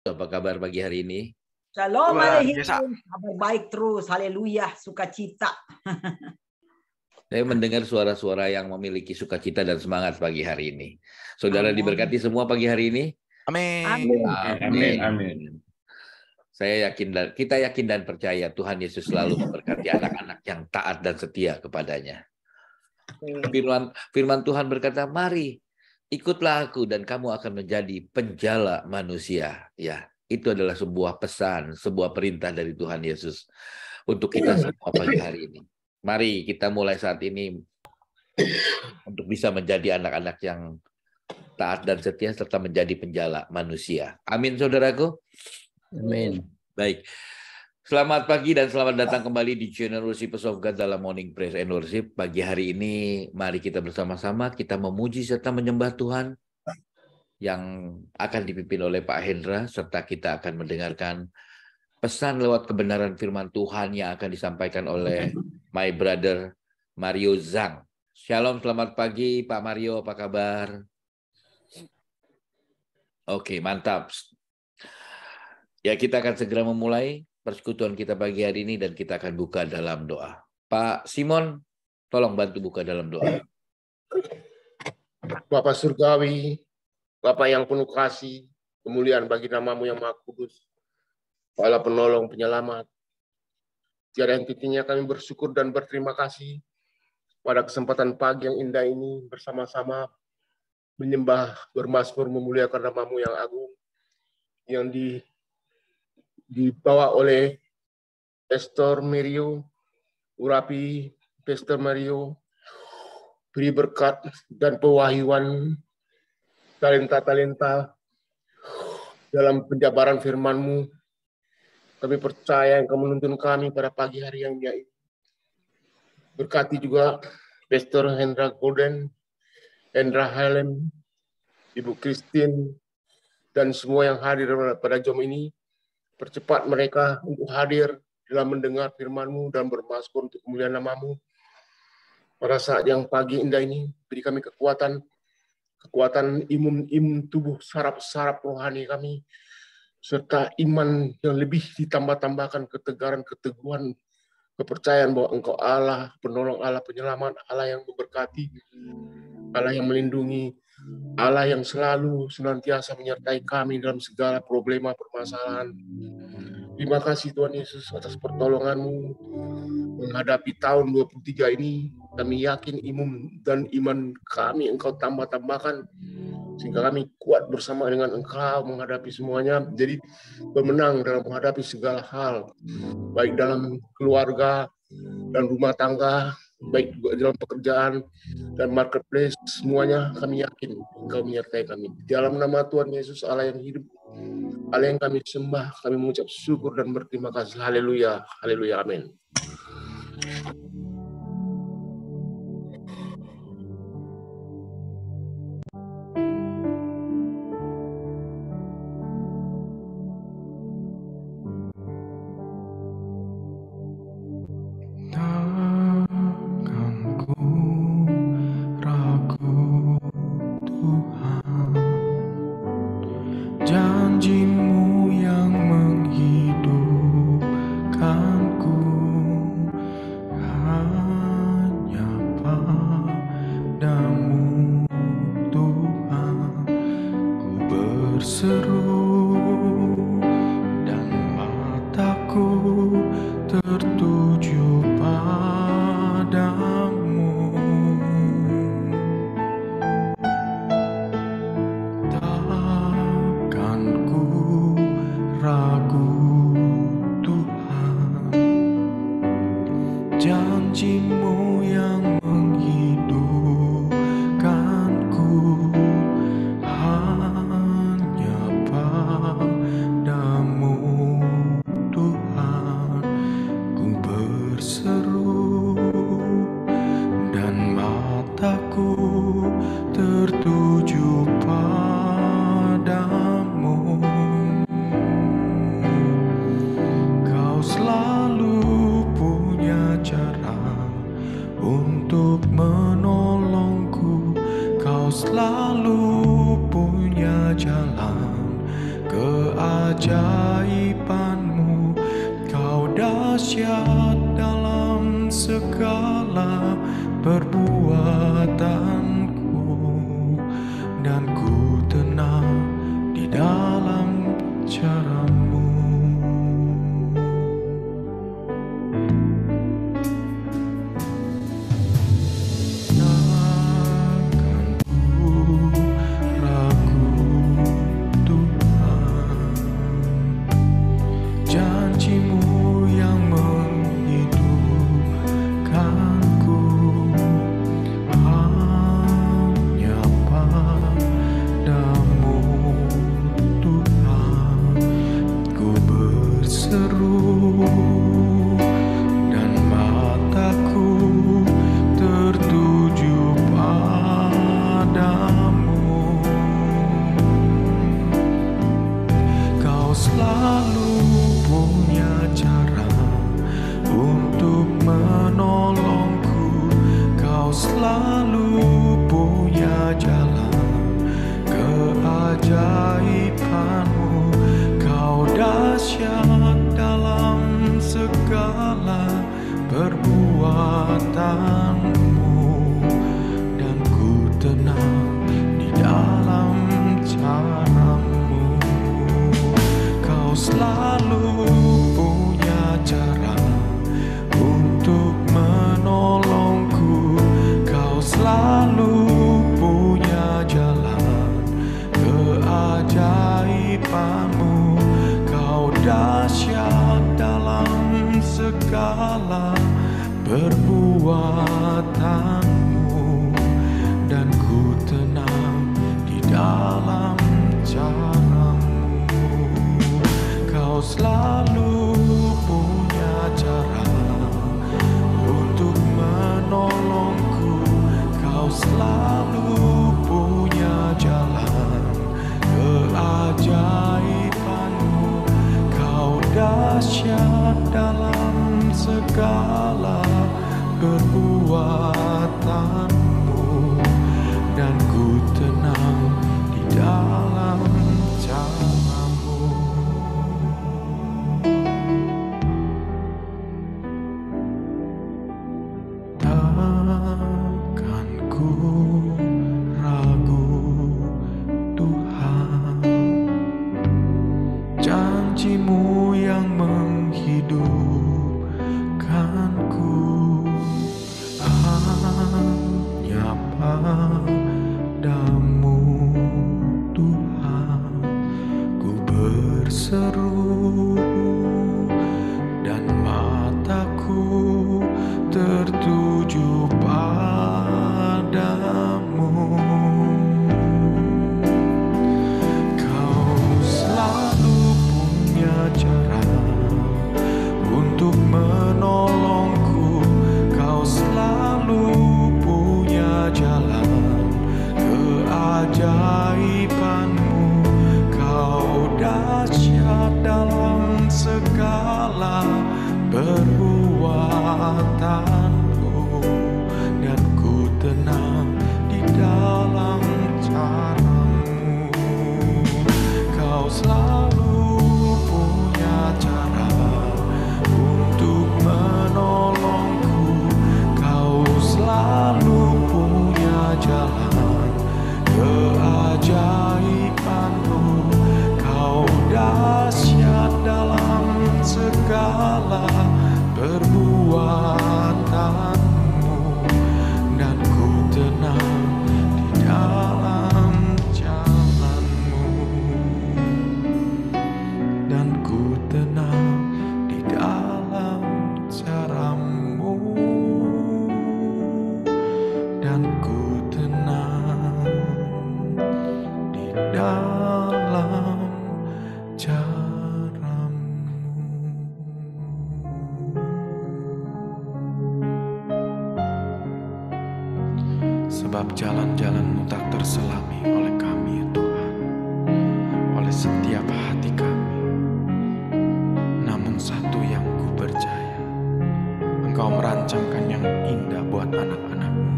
Apa kabar pagi hari ini? Shalom Luar alaikum. biasa. Kabar baik terus. Haleluya. Sukacita. Saya mendengar suara-suara yang memiliki sukacita dan semangat pagi hari ini. Saudara Amin. diberkati semua pagi hari ini? Amin. Amin. Amin. Saya yakin dan kita yakin dan percaya Tuhan Yesus selalu memberkati anak-anak yang taat dan setia kepadanya. Firman Tuhan berkata, mari ikutlah aku dan kamu akan menjadi penjala manusia. Ya, itu adalah sebuah pesan, sebuah perintah dari Tuhan Yesus untuk kita semua pagi hari ini. Mari kita mulai saat ini untuk bisa menjadi anak-anak yang taat dan setia serta menjadi penjala manusia. Amin, saudaraku. Amin. Baik. Selamat pagi dan selamat datang kembali di channel Worshipers of God dalam Morning Praise and Worship. Pagi hari ini mari kita bersama-sama kita memuji serta menyembah Tuhan yang akan dipimpin oleh Pak Hendra, serta kita akan mendengarkan pesan lewat kebenaran firman Tuhan yang akan disampaikan oleh my brother Mario Zhang. Shalom, selamat pagi Pak Mario, apa kabar? Oke, mantap. Ya, kita akan segera memulai persekutuan kita pagi hari ini dan kita akan buka dalam doa. Pak Simon, tolong bantu buka dalam doa. Bapa Surgawi, Bapa yang penuh kasih, kemuliaan bagi namamu yang maha kudus, Allah penolong, penyelamat. Tiada henti-hentinya kami bersyukur dan berterima kasih pada kesempatan pagi yang indah ini bersama-sama menyembah, bermazmur, memuliakan namamu yang agung, yang dibawa oleh Pastor Mario, urapi Pastor Mario, beri berkat dan pewahyuan, talenta-talenta dalam penjabaran firman-Mu. Kami percaya Engkau menuntun kami pada pagi hari yang indah ini. Berkati juga Pastor Hendra Golden, Hendra Helem, Ibu Christine, dan semua yang hadir pada jam ini. Percepat mereka untuk hadir dalam mendengar firman-Mu dan bermazmur untuk kemuliaan namamu. Pada saat yang pagi indah ini, beri kami kekuatan imun tubuh, saraf-saraf rohani kami, serta iman yang lebih ditambah-tambahkan ketegaran, keteguhan, kepercayaan bahwa Engkau Allah, penolong, Allah penyelamat, Allah yang memberkati, Allah yang melindungi, Allah yang selalu senantiasa menyertai kami dalam segala problema, permasalahan. Terima kasih Tuhan Yesus atas pertolongan-Mu menghadapi tahun 23 ini. Kami yakin iman kami Engkau tambah-tambahkan sehingga kami kuat bersama dengan Engkau menghadapi semuanya. Jadi pemenang dalam menghadapi segala hal, baik dalam keluarga dan rumah tangga, baik juga dalam pekerjaan dan marketplace, semuanya kami yakin Engkau menyertai kami. Di dalam nama Tuhan Yesus, Allah yang hidup, Allah yang kami sembah, kami mengucap syukur dan berterima kasih. Haleluya, haleluya, amin. keajaiban-Mu. Kau dahsyat dalam segala perbuatanku, dan ku tenang di dalam cara-Mu. Janji-Mu yang menghidupkanku, hanya padamu Tuhan ku berseru, dan mataku tertuju padamu. Kau selalu punya cara untuk menolongku. Kau selalu punya jalan keajaiban-Mu. Kau dahsyat dalam segala perbuatan-Mu, dan ku tenang di dalam cara-Mu. Kau selalu punya cara untuk menolongku. Kau selalu punya jalan keajaiban-Mu. Kau dahsyat dalam segala perbuatan-Mu, dan ku tenang di dalam cara-Mu. Kau selalu punya cara untuk menolongku. Kau selalu punya jalan keajaiban-Mu. Kau dahsyat dalam segala perbuatan-Mu, dan ku tenang di dalam cara-Mu. Takkan ku ragu Tuhan, janji-Mu yang menghidupkanku, hanya padamu Tuhan ku berseru, dan mataku tertuju padamu. Kau selalu punya cara untuk menolongku. Kau selalu punya jalan keajaiban-Mu. Kau dahsyat dalam segala perbuatanku, dan ku tenang di dalam cara-Mu. Kau selalu punya cara untuk menolongku. Kau selalu punya jalan keajaiban-Mu. Kau dahsyat dalam segala perbuatan-Mu, dan ku tenang di dalam jalan-Mu, dan ku tenang di dalam cara-Mu, dan ku tenang di dalam cara-Mu. Sebab jalan-jalan-Mu tak terselami oleh kami, ya Tuhan, oleh setiap hati kami. Namun satu yang ku percaya, Engkau merancangkan yang indah buat anak-anak-Mu.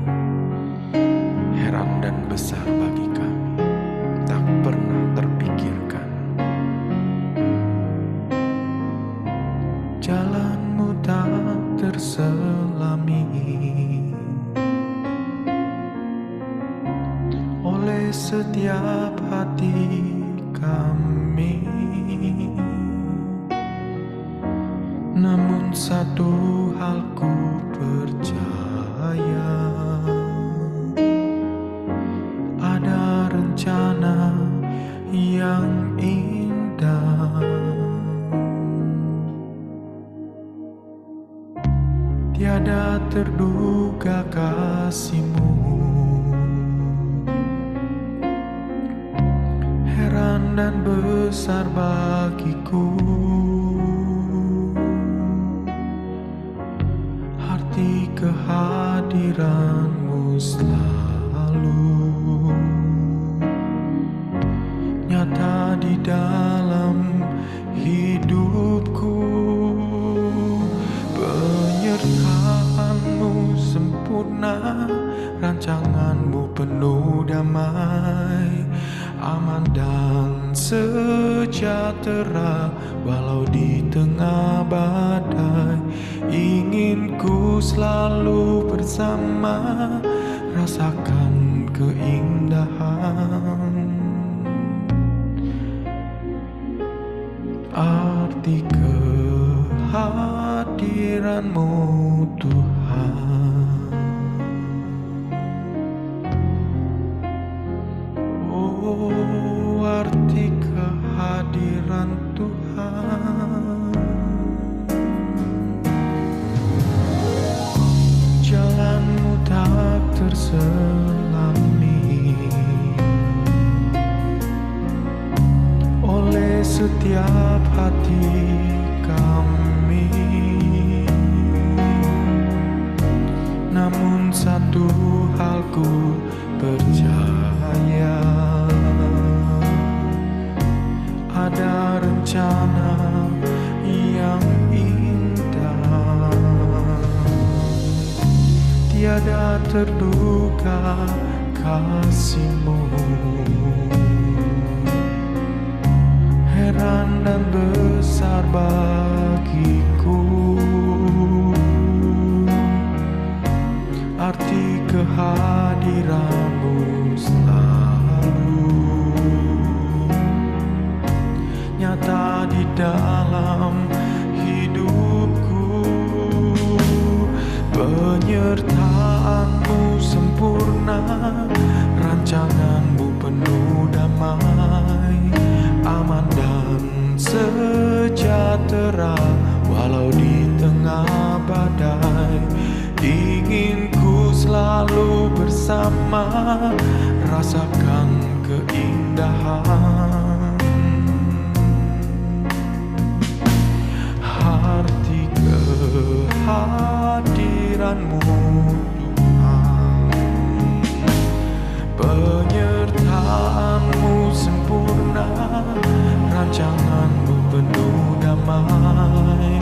Heran dan besar bagi kami, tak pernah terpikirkan. setiap hati kami. Namun satu hal ku percaya, ada rencana yang indah. Tiada terduga kasih-Mu, heran dan besar bagiku. Arti kehadiran-Mu selalu nyata di dalam hidupku. Penyertaan-Mu sempurna, rancangan-Mu penuh damai, aman dan sejahtera walau di tengah badai. Ingin ku selalu bersama, rasakan keindahan. Arti kehadiran-Mu Tuhan. Oh, arti kehadiran Tuhan. Jalan-Mu tak terselami oleh setiap hati kami. Namun satu hal ku percaya, ada rencana yang indah. Tiada terduga kasih-Mu, heran dan besar bagiku. Arti kehadiran-Mu selalu nyata di dalam hidupku. Penyertaan-Mu sempurna, rancangan-Mu penuh damai, aman dan sejahtera walau di tengah badai. Ingin ku selalu bersama, rasakan keindahan. Arti kehadiran-Mu Tuhan. Penyertaan-Mu sempurna, rancangan-Mu penuh damai,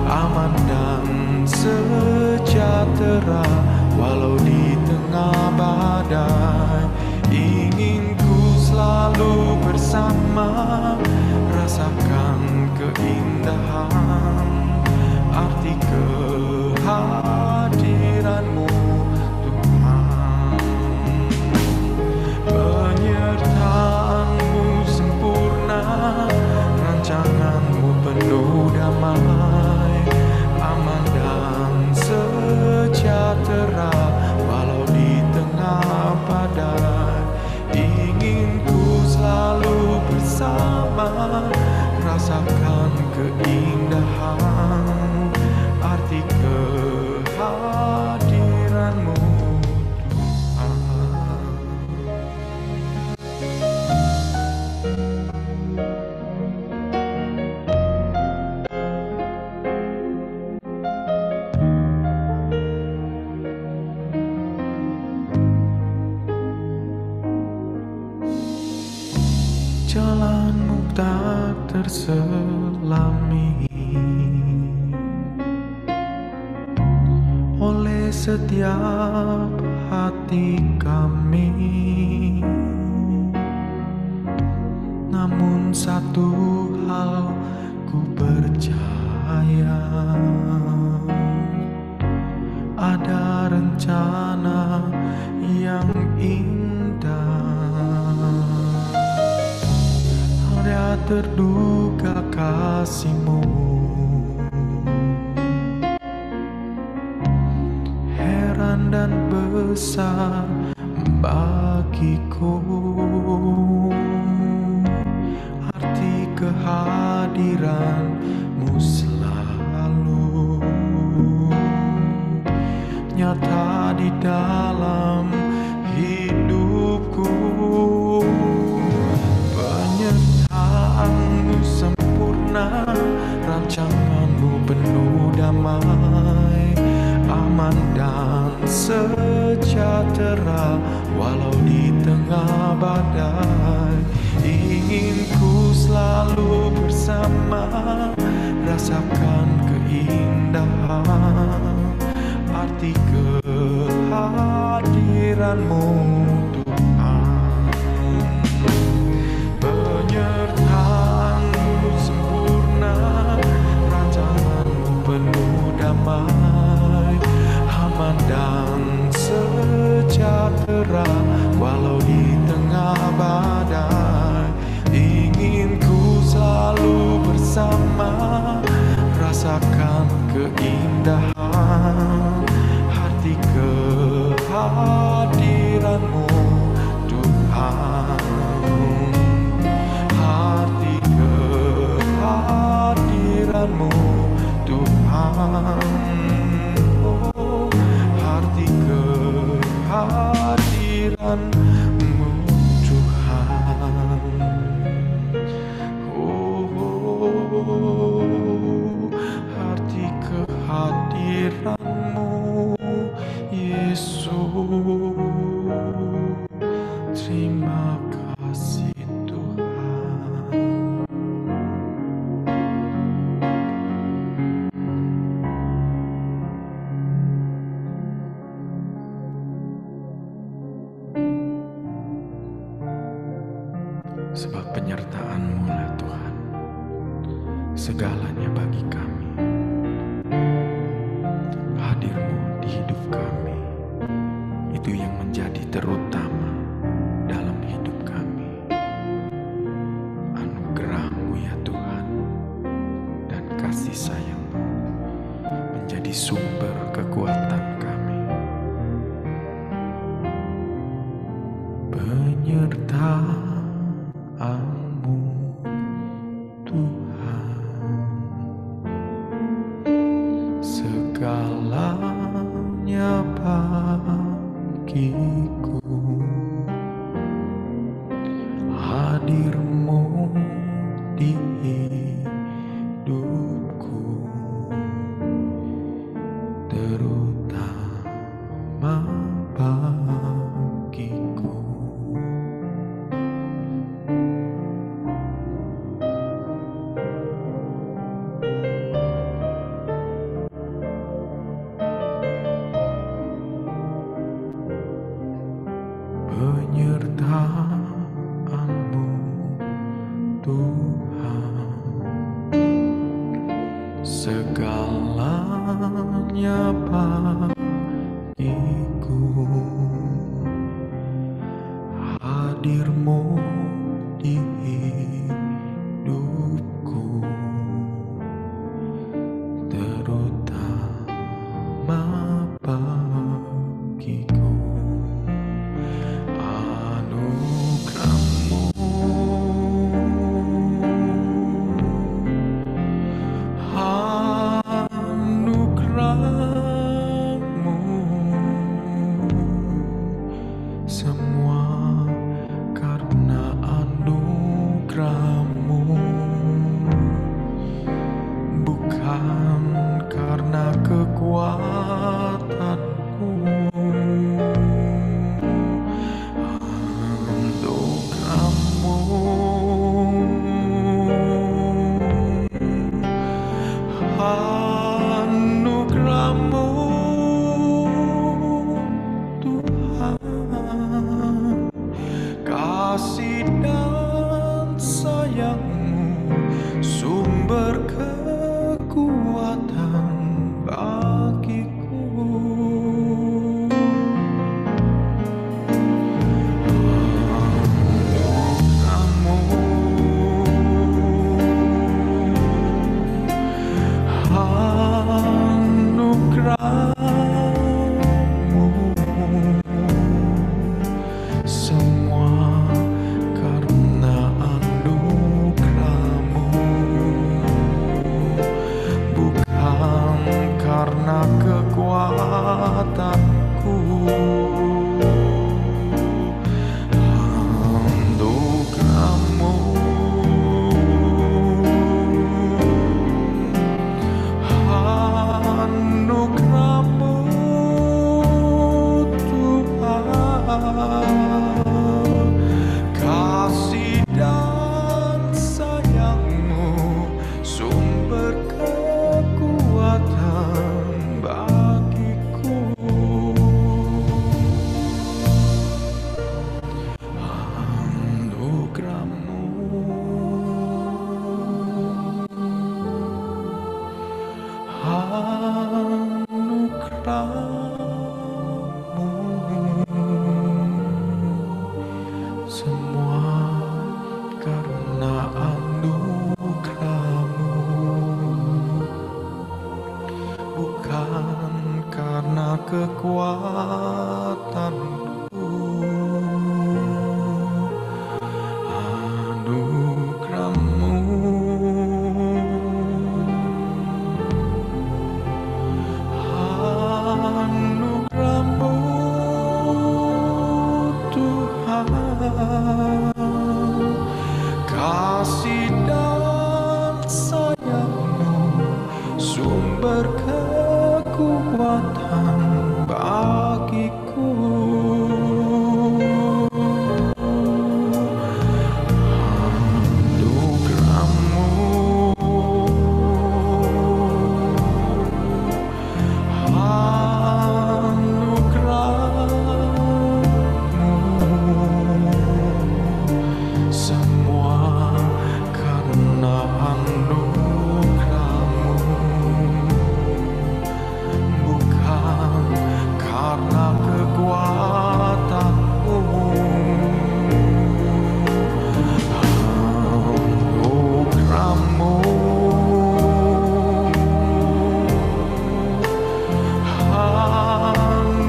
aman dan sejahtera walau di tengah badai. Ingin ku selalu bersama, rasakan keindahan. Arti kehadiran-Mu Tuhan. Penyertaan-Mu sempurna, rancangan-Mu penuh damai, aman dan sejahtera walau di tengah badai. Ingin ku selalu bersama, rasakan keindahan. Arti kehadiran-Mu jalan-Mu tak terselami oleh setiap hati kami. Namun satu hal ku percaya, ada rencana yang indah. terduga kasih-Mu, heran dan besar bagiku arti kehadiran-Mu selalu nyata di dalam hidupku. Penyertaan-Mu sempurna, rancangan-Mu penuh damai, aman dan sejahtera walau di tengah badai. Ingin ku selalu bersama, rasakan keindahan arti kehadiran-Mu Tuhan. Penyertaan-Mu sempurna, rancangan-Mu penuh damai, aman dan sejahtera walau di tengah badai. Ingin ku selalu bersama, rasakan keindahan arti kehadiran-Mu Tuhan. Arti kehadiran-Mu Tuhan. Oh, arti kehadiran-Mu Tuhan. Oh, arti kehadiran-Mu Yesus. Terima kasih Tuhan. Sebab penyertaan-Mu lah Tuhan, segalanya bagi kami. Hadir-Mu di hidup kami, itu yang menjadi terutama dalam hidup kami. Anugerah-Mu ya Tuhan, dan kasih sayang-Mu menjadi sumber kekuatan kami. Penyertaan-Mu Tuhan, segalanya bagiku. Hadir-Mu di hidupku, terutama bagiku. Penyertaan-Mu Tuhan, segalanya bagiku. Hadir-Mu di hidupku, terutama bagiku. Anugerah-Mu kekuatanku, anugerah-Mu. Anugerah-Mu Tuhan, kasih dan sayang-Mu, sumber kekuatan bagiku. Anugerah-Mu, anugerah-Mu, semua karena anugerah-Mu, bukan karena kekuatanmu. Anugerah-Mu,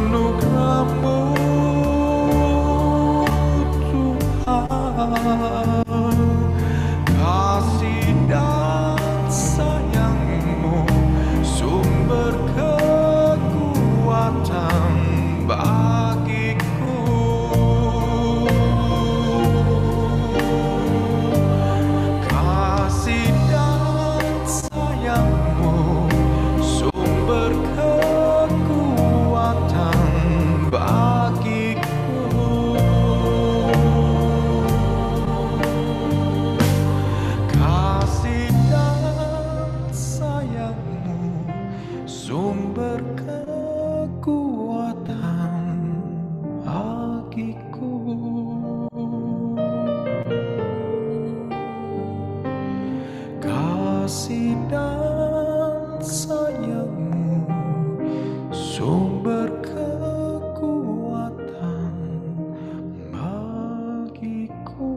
anugerah-Mu Tuhan, kasih dan sayang-Mu, sumber kekuatan bagiku. Kasih dan sayang-Mu, sumber kekuatan bagiku. Kasih dan sayang-Mu, sumber kekuatan bagiku. Kasih dan sayang-Mu, sumber kekuatan bagiku.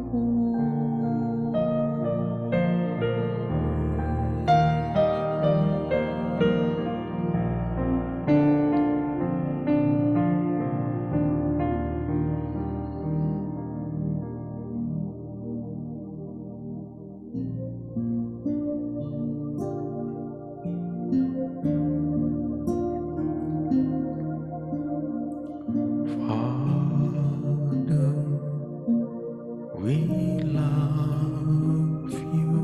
Father, we love you,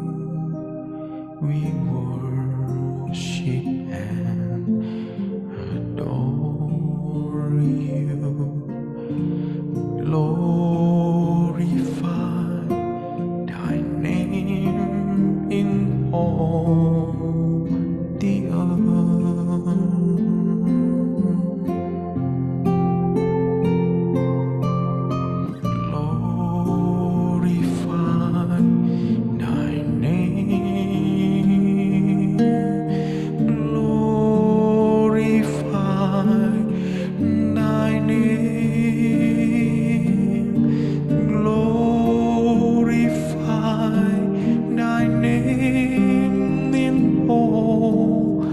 we worship and adore you. Glorify thy name in all the earth. Glorify thy name. Glorify thy name. Glorify thy name in all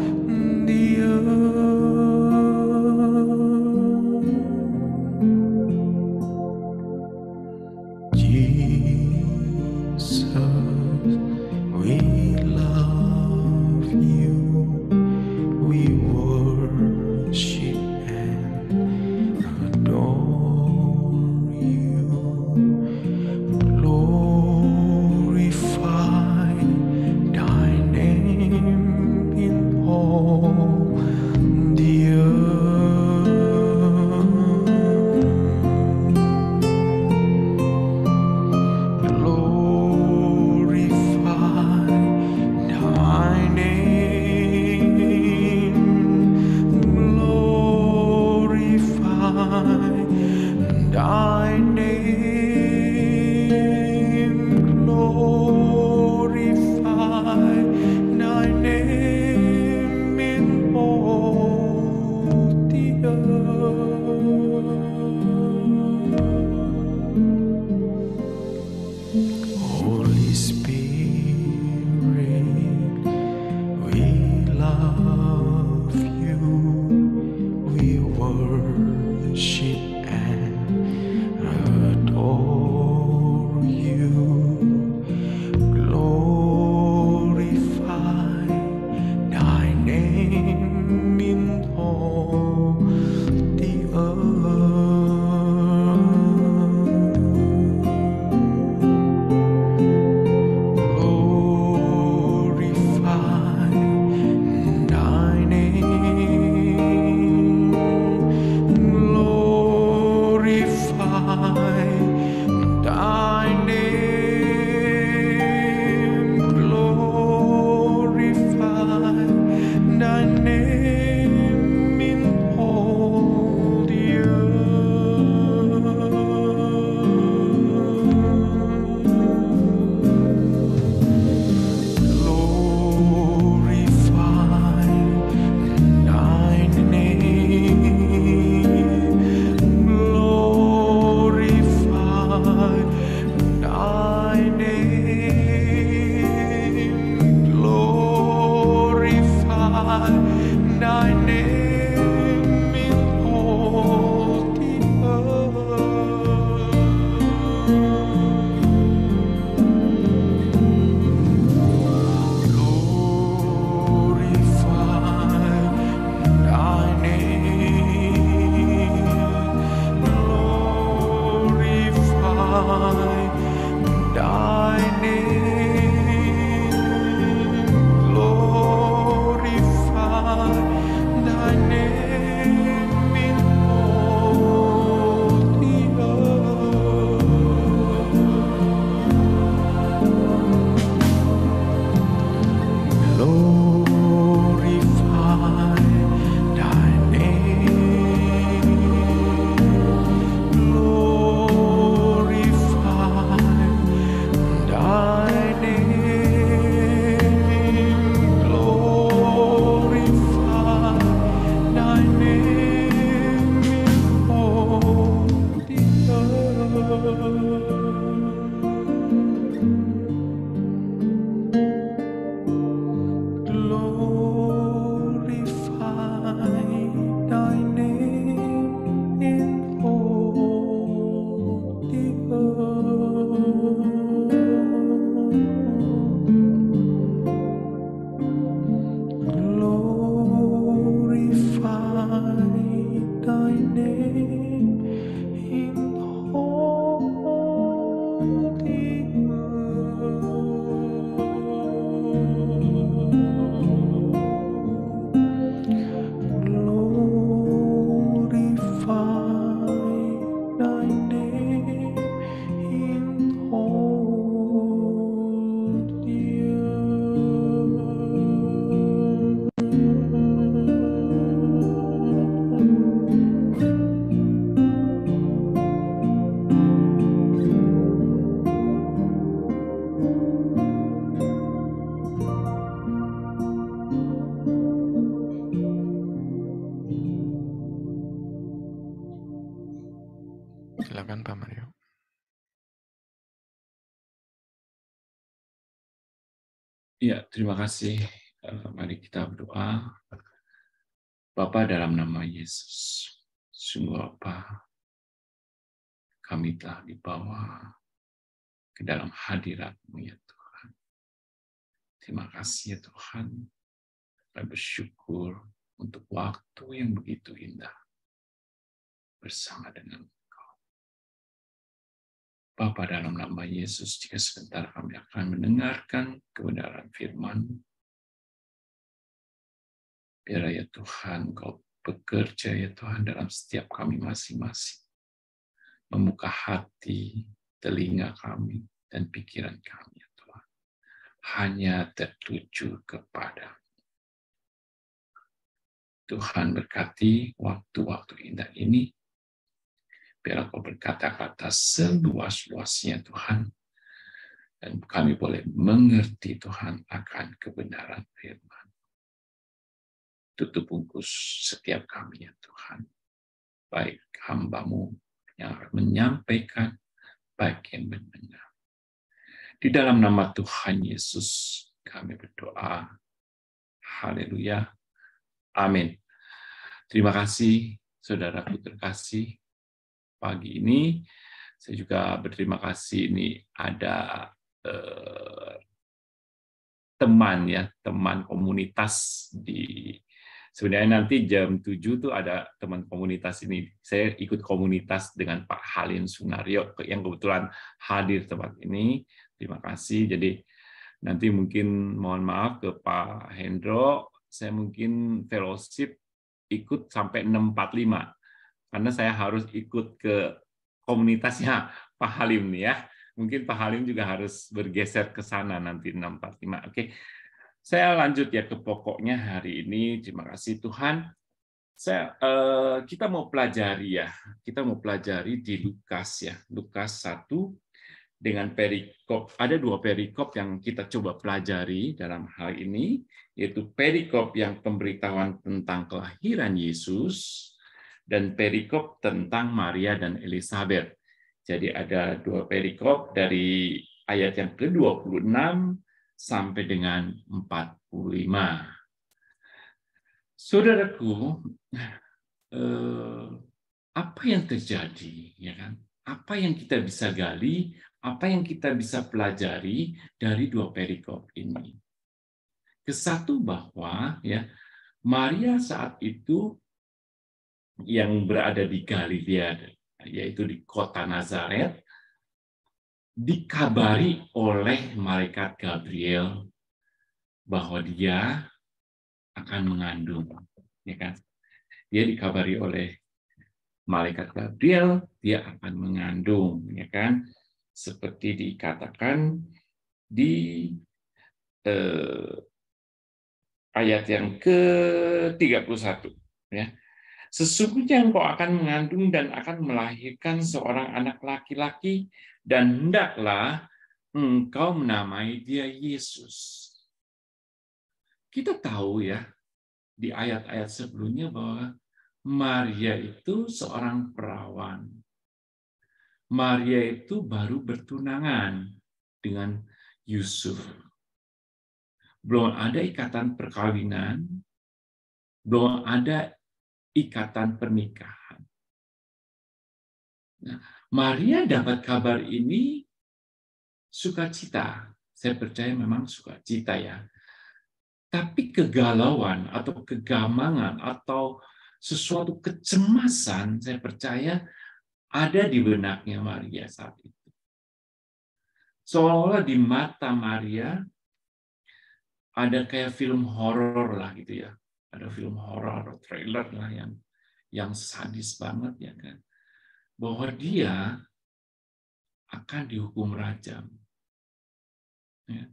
glorify thy name, glorify thy name, glorify thy name in all the earth. Glorify thy name in all the earth. Glorify thy name in all the glorify thy name in all the Silakan Pak Mario. Ya, terima kasih. Mari kita berdoa. Bapa, dalam nama Yesus, sungguh Bapa, kami telah dibawa ke dalam hadirat-Mu ya Tuhan. Terima kasih ya Tuhan. Kami bersyukur untuk waktu yang begitu indah bersama dengan Engkau. Bapa, dalam nama Yesus, jika sebentar kami akan mendengarkan kebenaran firman, biar ya Tuhan, Engkau bekerja ya Tuhan dalam setiap kami masing-masing. Membuka hati, telinga kami, dan pikiran kami ya Tuhan. Hanya tertuju kepada Tuhan. Berkati waktu-waktu indah ini, biar Engkau berkata-kata seluas-luasnya Tuhan, dan kami boleh mengerti Tuhan akan kebenaran firman. Tutup bungkus setiap kami ya Tuhan, baik hamba-Mu yang akan menyampaikan, baik yang mendengar. Di dalam nama Tuhan Yesus kami berdoa. Haleluya. Amin. Terima kasih saudaraku terkasih. Pagi ini saya juga berterima kasih, ini ada teman komunitas di, sebenarnya nanti jam 7 tuh ada teman komunitas ini. Saya ikut komunitas dengan Pak Halim Sunario yang kebetulan hadir tempat ini. Terima kasih. Jadi nanti mungkin mohon maaf ke Pak Hendro, saya mungkin fellowship ikut sampai 6.45 karena saya harus ikut ke komunitasnya Pak Halim nih ya. Mungkin Pak Halim juga harus bergeser ke sana nanti 6.45. Oke. Saya lanjut ya ke pokoknya hari ini. Terima kasih Tuhan. Kita mau pelajari ya. Kita mau pelajari di Lukas ya. Lukas 1 dengan perikop. Ada 2 perikop yang kita coba pelajari dalam hal ini, yaitu perikop yang pemberitahuan tentang kelahiran Yesus dan perikop tentang Maria dan Elizabeth. Jadi ada 2 perikop dari ayat yang ke-26 sampai dengan 45. Saudaraku, apa yang terjadi, ya kan? Apa yang kita bisa gali, apa yang kita bisa pelajari dari 2 perikop ini? Kesatu bahwa ya Maria saat itu yang berada di Galilea, yaitu di kota Nazaret, dikabari oleh malaikat Gabriel bahwa dia akan mengandung, ya kan? Dia dikabari oleh malaikat Gabriel, dia akan mengandung, ya kan? Seperti dikatakan di ayat yang ke-31 ya. Sesungguhnya engkau akan mengandung dan akan melahirkan seorang anak laki-laki, dan hendaklah engkau menamai dia Yesus. Kita tahu ya di ayat-ayat sebelumnya bahwa Maria itu seorang perawan. Maria itu baru bertunangan dengan Yusuf. Belum ada ikatan perkawinan, belum ada ikatan pernikahan. Nah, Maria dapat kabar ini sukacita. Saya percaya memang sukacita ya. Tapi kegalauan atau kegamangan atau sesuatu kecemasan, saya percaya ada di benaknya Maria saat itu. Seolah-olah di mata Maria ada kayak film horor lah gitu ya. Ada film horor, trailer lah yang sadis banget ya kan. Bahwa dia akan dihukum rajam. Ya.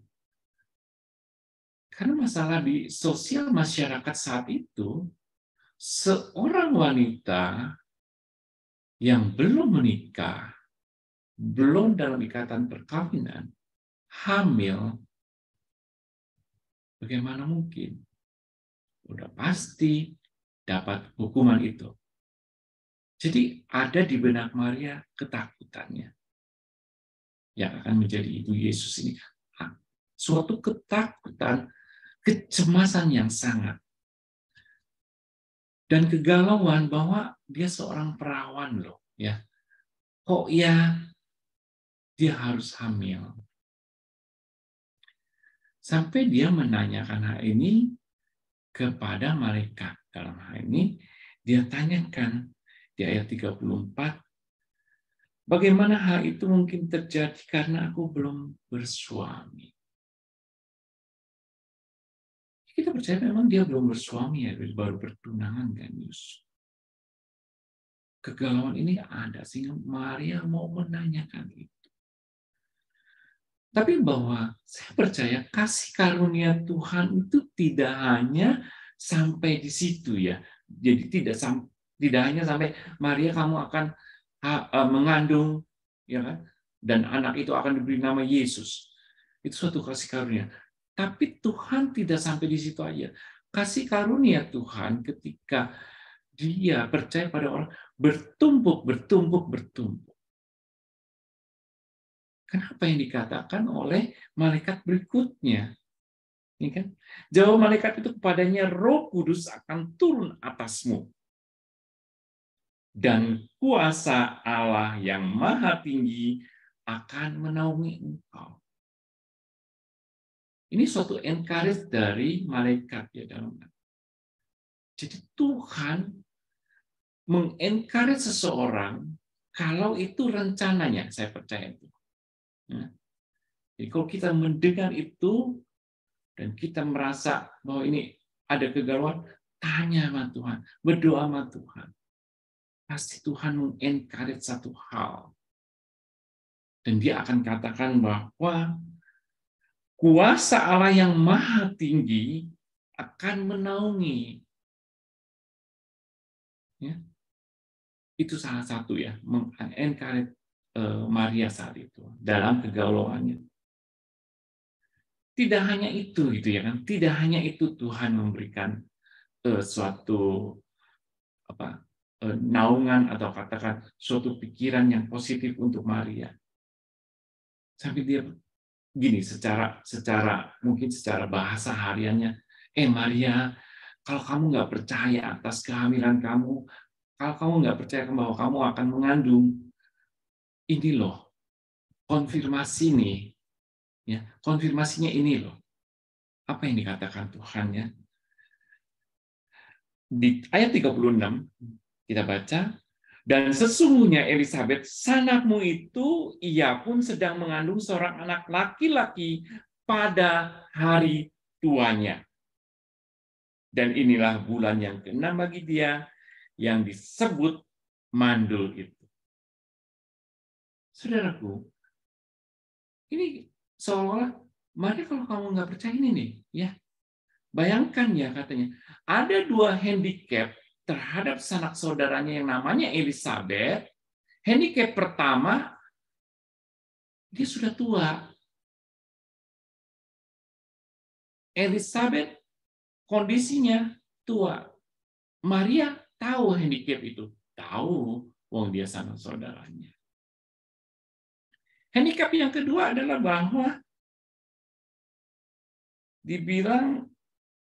Karena masalah di sosial masyarakat saat itu, seorang wanita yang belum menikah, belum dalam ikatan perkawinan, hamil, bagaimana mungkin? Udah pasti dapat hukuman itu. Jadi ada di benak Maria ketakutannya yang akan menjadi ibu Yesus ini. Suatu ketakutan, kecemasan yang sangat. Dan kegalauan bahwa dia seorang perawan loh. Ya. Kok ya dia harus hamil? Sampai dia menanyakan hal ini kepada malaikat. Dalam hal ini, dia tanyakan di ayat 34, bagaimana hal itu mungkin terjadi karena aku belum bersuami? Kita percaya memang dia belum bersuami ya, baru bertunangan dengan Yusuf. Kegalauan ini ada, sehingga Maria mau menanyakan itu. Tapi bahwa saya percaya kasih karunia Tuhan itu tidak hanya sampai di situ ya. Jadi tidak hanya sampai Maria kamu akan mengandung ya kan, dan anak itu akan diberi nama Yesus. Itu suatu kasih karunia. Tapi Tuhan tidak sampai di situ aja. Kasih karunia Tuhan ketika dia percaya pada orang bertumpuk. Kenapa yang dikatakan oleh malaikat berikutnya? Ini kan? Jawab malaikat itu kepadanya, Roh Kudus akan turun atasmu. Dan kuasa Allah yang Maha Tinggi akan menaungi engkau. Ini suatu encourage dari malaikat ya dalam. Jadi Tuhan mengencourage seseorang kalau itu rencananya, saya percaya itu. Ya. Jadi kalau kita mendengar itu dan kita merasa bahwa ini ada kegalauan, tanya sama Tuhan, berdoa sama Tuhan. Pasti Tuhan mengencourage satu hal. Dan dia akan katakan bahwa kuasa Allah yang Maha Tinggi akan menaungi. Ya. Itu salah satu ya, mengencourage Maria saat itu dalam kegalauannya. Tidak hanya itu gitu ya kan, tidak hanya itu Tuhan memberikan suatu naungan atau katakan suatu pikiran yang positif untuk Maria. Sampai dia gini mungkin secara bahasa hariannya, Maria, kalau kamu nggak percaya atas kehamilan kamu, kalau kamu nggak percaya bahwa kamu akan mengandung, ini loh konfirmasi nih, ya konfirmasinya ini loh. Apa yang dikatakan Tuhan ya? Di ayat 36 kita baca, dan sesungguhnya Elisabet sanakmu itu ia pun sedang mengandung seorang anak laki-laki pada hari tuanya. Dan inilah bulan yang ke-6 bagi dia yang disebut mandul itu. Saudaraku, ini seolah-olah, Maria kalau kamu nggak percaya ini nih, ya Bayangkan ya katanya, ada 2 handicap terhadap sanak saudaranya yang namanya Elizabeth. Handicap pertama, dia sudah tua. Elizabeth kondisinya tua. Maria tahu handicap itu. Tahu, wong dia sanak saudaranya. Handicap yang kedua adalah bahwa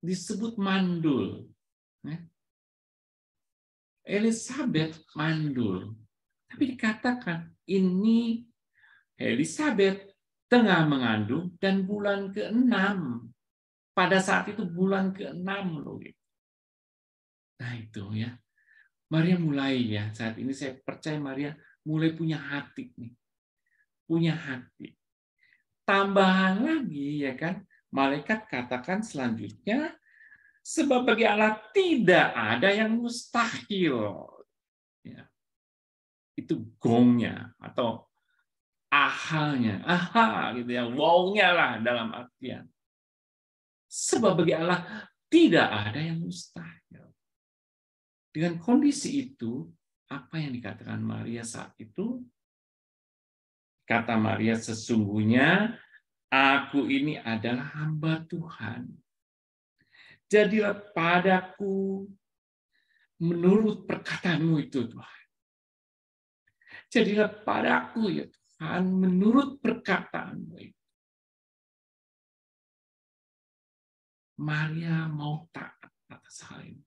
disebut mandul. Elizabeth mandul. Tapi dikatakan ini Elizabeth tengah mengandung dan bulan ke-6. Pada saat itu bulan ke-6 loh. Nah itu ya. Maria mulai ya. Saat ini saya percaya Maria mulai punya hati nih. Punya hati. Tambahan lagi ya kan. Malaikat katakan selanjutnya, sebab bagi Allah tidak ada yang mustahil. Ya. Itu gongnya atau ahalnya, aha gitu ya, wow-nya lah dalam artian. Sebab bagi Allah tidak ada yang mustahil. Dengan kondisi itu, apa yang dikatakan Maria saat itu? Kata Maria, sesungguhnya aku ini adalah hamba Tuhan. Jadilah padaku menurut perkataanmu itu, Tuhan. Jadilah padaku ya Tuhan menurut perkataanmu itu. Maria mau taat atas hal ini.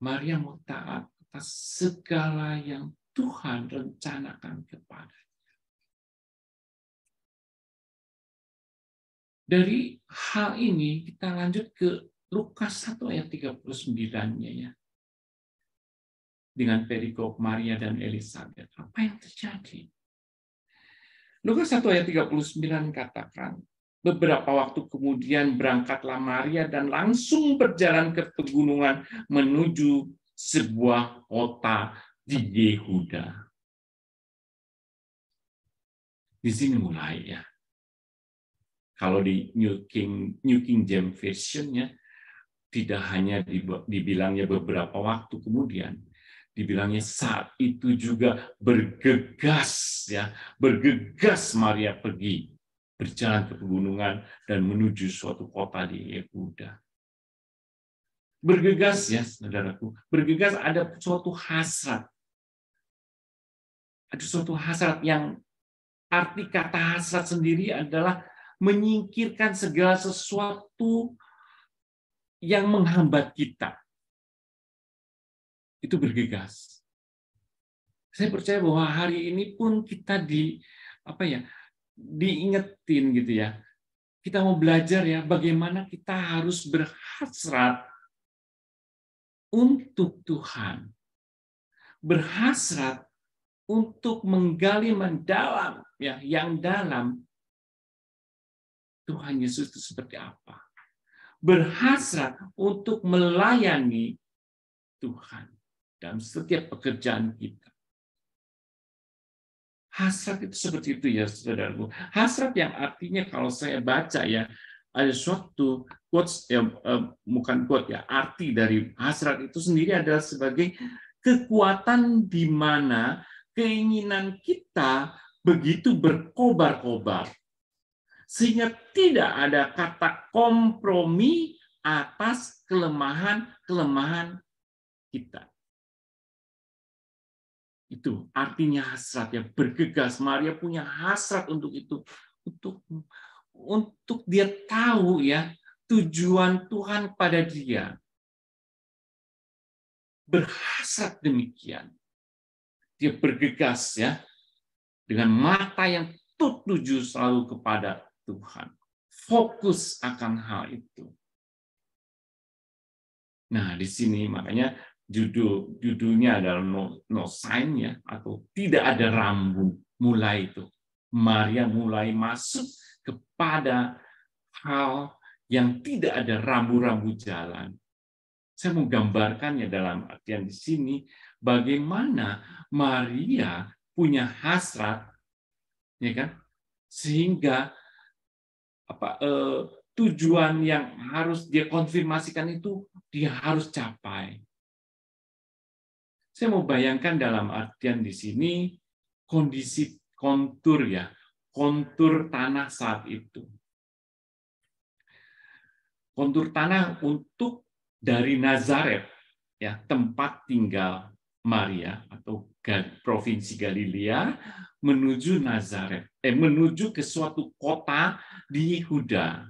Maria mau taat atas segala yang Tuhan rencanakan kepadanya. Dari hal ini kita lanjut ke Lukas 1 ayat 39-nya ya. Dengan perikop Maria dan Elizabeth. Apa yang terjadi? Lukas 1 ayat 39 katakan, beberapa waktu kemudian berangkatlah Maria dan langsung berjalan ke pegunungan menuju sebuah kota di Yehuda. Di sini mulai ya. Kalau di New King James Version-nya tidak hanya dibilangnya beberapa waktu kemudian, dibilangnya saat itu juga bergegas ya, bergegas Maria pergi berjalan ke pegunungan dan menuju suatu kota di Yehuda. Bergegas ya, saudaraku. Bergegas ada suatu hasrat. Ada suatu hasrat yang arti kata hasrat sendiri adalah menyingkirkan segala sesuatu yang menghambat kita. Itu bergegas. Saya percaya bahwa hari ini pun kita diingetin gitu ya. Kita mau belajar ya bagaimana kita harus berhasrat untuk Tuhan. Berhasrat untuk menggali mendalam ya, yang dalam Tuhan Yesus itu seperti apa. Berhasrat untuk melayani Tuhan dalam setiap pekerjaan kita. Hasrat itu seperti itu ya, saudaraku. Hasrat yang artinya kalau saya baca ya, ada suatu quotes ya, bukan quote ya, arti dari hasrat itu sendiri adalah sebagai kekuatan di mana keinginan kita begitu berkobar-kobar sehingga tidak ada kata kompromi atas kelemahan kita. Itu artinya hasrat ya, bergegas. Maria punya hasrat untuk itu, untuk dia tahu ya tujuan Tuhan pada dia. Berhasrat demikian. Dia bergegas ya dengan mata yang tertuju selalu kepada Tuhan. Fokus akan hal itu. Nah, di sini makanya judulnya adalah no sign ya, atau tidak ada rambu. Mulai itu Maria mulai masuk kepada hal yang tidak ada rambu-rambu jalan. Saya mau gambarkan ya dalam artian di sini bagaimana Maria punya hasrat, ya kan, sehingga tujuan yang harus dia konfirmasikan itu dia harus capai. Saya mau bayangkan dalam artian di sini kondisi kontur ya, kontur tanah saat itu. Kontur tanah untuk dari Nazaret ya, tempat tinggal Maria atau provinsi Galilea menuju Nazaret, menuju ke suatu kota di Yehuda.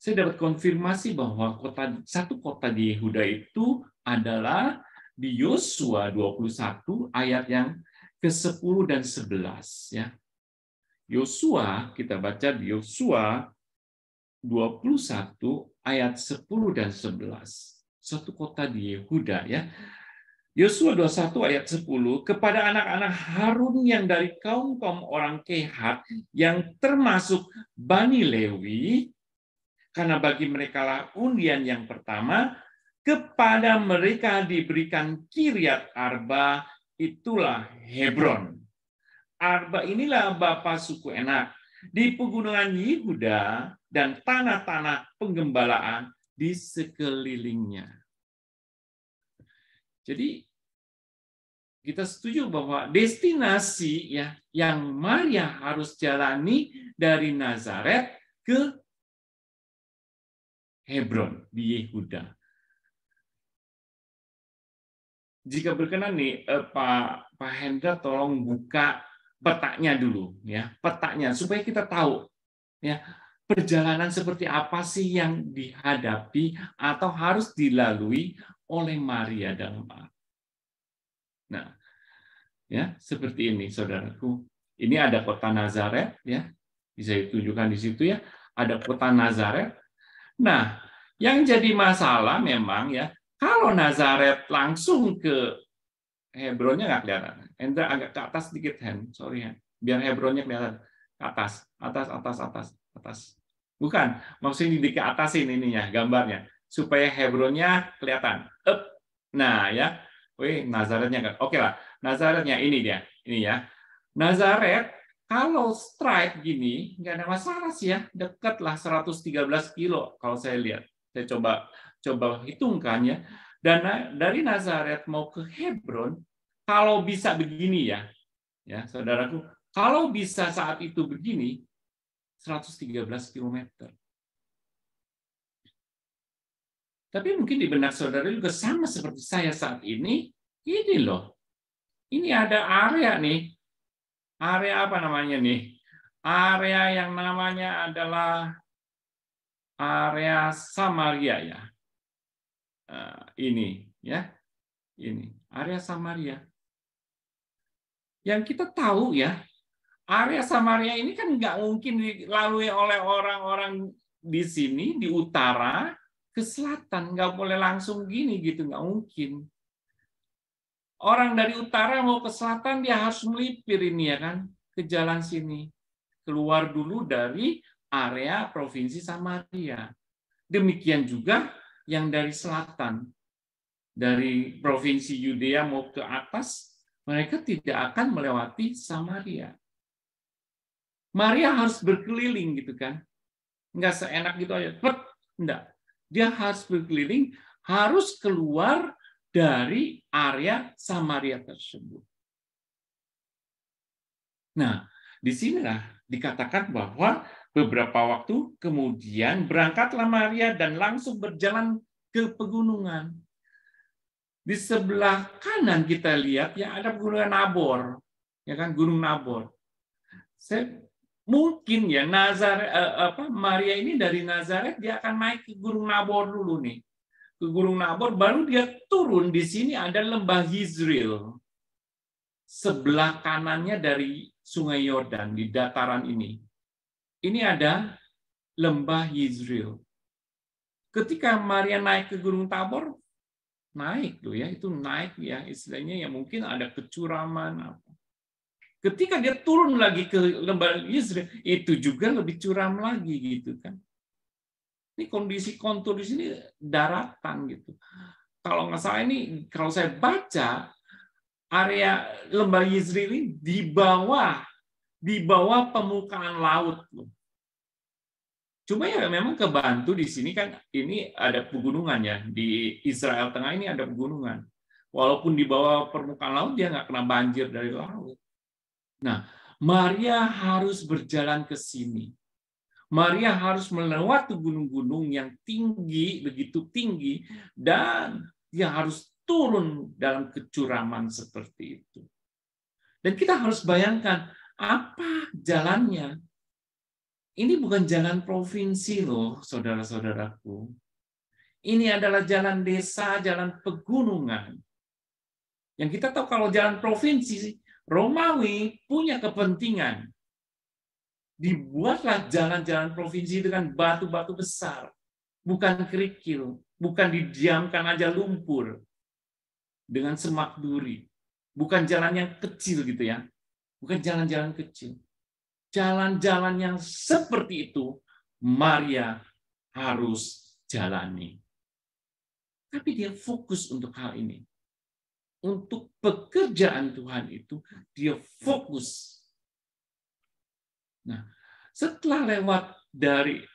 Saya dapat konfirmasi bahwa satu kota di Yehuda itu adalah di Yosua 21 ayat yang ke-10 dan 11 ya. Yosua, kita baca di Yosua 21 ayat 10 dan 11. Satu kota di Yehuda ya. Yosua 21 ayat 10, kepada anak-anak Harun yang dari kaum-kaum orang Kehat yang termasuk Bani Lewi, karena bagi merekalah undian yang pertama, kepada mereka diberikan Kiryat Arba, itulah Hebron. Arba inilah bapa suku Enak di pegunungan Yehuda dan tanah-tanah penggembalaan di sekelilingnya. Jadi kita setuju bahwa destinasi ya yang Maria harus jalani dari Nazaret ke Hebron di Yehuda. Jika berkenan nih Pak Hendra, tolong buka petanya dulu ya, petanya supaya kita tahu ya perjalanan seperti apa sih yang dihadapi atau harus dilalui oleh Maria dalam Alkitab. Nah, ya seperti ini saudaraku. Ini ada kota Nazaret ya, bisa ditunjukkan di situ ya, ada kota Nazaret. Nah, yang jadi masalah memang ya, kalau Nazaret langsung ke Hebronnya nggak kelihatan. Hendra agak ke atas sedikit, sorry biar Hebronnya kelihatan ke atas, atas. Bukan, maksudnya di atasin ininya, gambarnya, supaya Hebronnya kelihatan. Nah ya, Nazaretnya nggak. Oke lah, Nazaretnya ini dia, ini ya. Nazaret kalau straight gini nggak ada masalah sih ya, dekat lah 113 kilo kalau saya lihat. Saya coba hitungkan ya. Dan dari Nazaret mau ke Hebron, kalau bisa begini ya saudaraku, kalau bisa saat itu begini, 113 km. Tapi mungkin di benak saudara juga sama seperti saya saat ini loh. Ini ada area nih, area apa namanya nih? Area yang namanya adalah area Samaria ya. Ini ya, ini area Samaria. Yang kita tahu ya, area Samaria ini kan nggak mungkin dilalui oleh orang-orang di sini di utara ke selatan, nggak boleh langsung gini gitu, nggak mungkin. Orang dari utara mau ke selatan dia harus melipir ini ya kan, ke jalan sini, keluar dulu dari area provinsi Samaria. Demikian juga yang dari selatan, dari provinsi Yudea mau ke atas, mereka tidak akan melewati Samaria. Maria harus berkeliling gitu kan, nggak seenak gitu aja, enggak. Dia harus berkeliling, harus keluar dari area Samaria tersebut. Nah, disinilah dikatakan bahwa beberapa waktu kemudian berangkatlah Maria dan langsung berjalan ke pegunungan. Di sebelah kanan kita lihat ya ada pegunungan Nabor, ya kan, Gunung Nabor. Mungkin ya Maria ini dari Nazaret dia akan naik ke Gunung Nabor dulu nih, ke Gunung Nabor, baru dia turun. Di sini ada lembah Yizril, sebelah kanannya dari Sungai Yordan di dataran ini. Ini ada lembah Yizril. Ketika Maria naik ke Gunung Tabor, naik loh ya, itu naik ya, istilahnya ya mungkin ada kecuraman apa. Ketika dia turun lagi ke lembah Yizril, itu juga lebih curam lagi gitu kan. Ini kondisi kontur di sini daratan gitu. Kalau nggak salah ini, kalau saya baca area lembah Yizril ini di bawah permukaan laut loh. Cuma ya memang kebantu di sini kan ini ada pegunungan ya, di Israel Tengah ini ada pegunungan. Walaupun di bawah permukaan laut dia nggak kena banjir dari laut. Nah, Maria harus berjalan ke sini. Maria harus melewati gunung-gunung yang tinggi, begitu tinggi, dan dia harus turun dalam kecuraman seperti itu. Dan kita harus bayangkan apa jalannya. Ini bukan jalan provinsi loh, saudara-saudaraku. Ini adalah jalan desa, jalan pegunungan. Yang kita tahu kalau jalan provinsi, Romawi punya kepentingan. Dibuatlah jalan-jalan provinsi dengan batu-batu besar. Bukan kerikil, bukan didiamkan aja lumpur. Dengan semak duri. Bukan jalan yang kecil gitu ya. Bukan jalan-jalan kecil. Jalan-jalan yang seperti itu Maria harus jalani. Tapi dia fokus untuk hal ini. Untuk pekerjaan Tuhan itu dia fokus. Nah, setelah lewat dari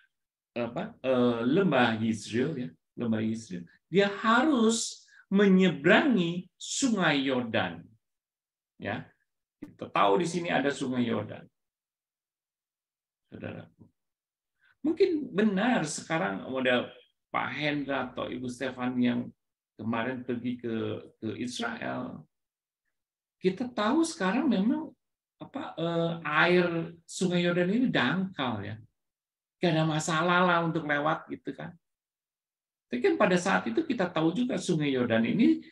lembah Yisrael ya, lembah Yisrael, dia harus menyeberangi Sungai Yordan. Ya. Kita tahu di sini ada Sungai Yordan. Saudaraku. Mungkin benar sekarang model Pak Hendra atau Ibu Stefan yang kemarin pergi ke Israel. Kita tahu sekarang memang air Sungai Yordan ini dangkal ya. Gak ada masalah lah untuk lewat gitu kan. Tapi kan pada saat itu kita tahu juga Sungai Yordan ini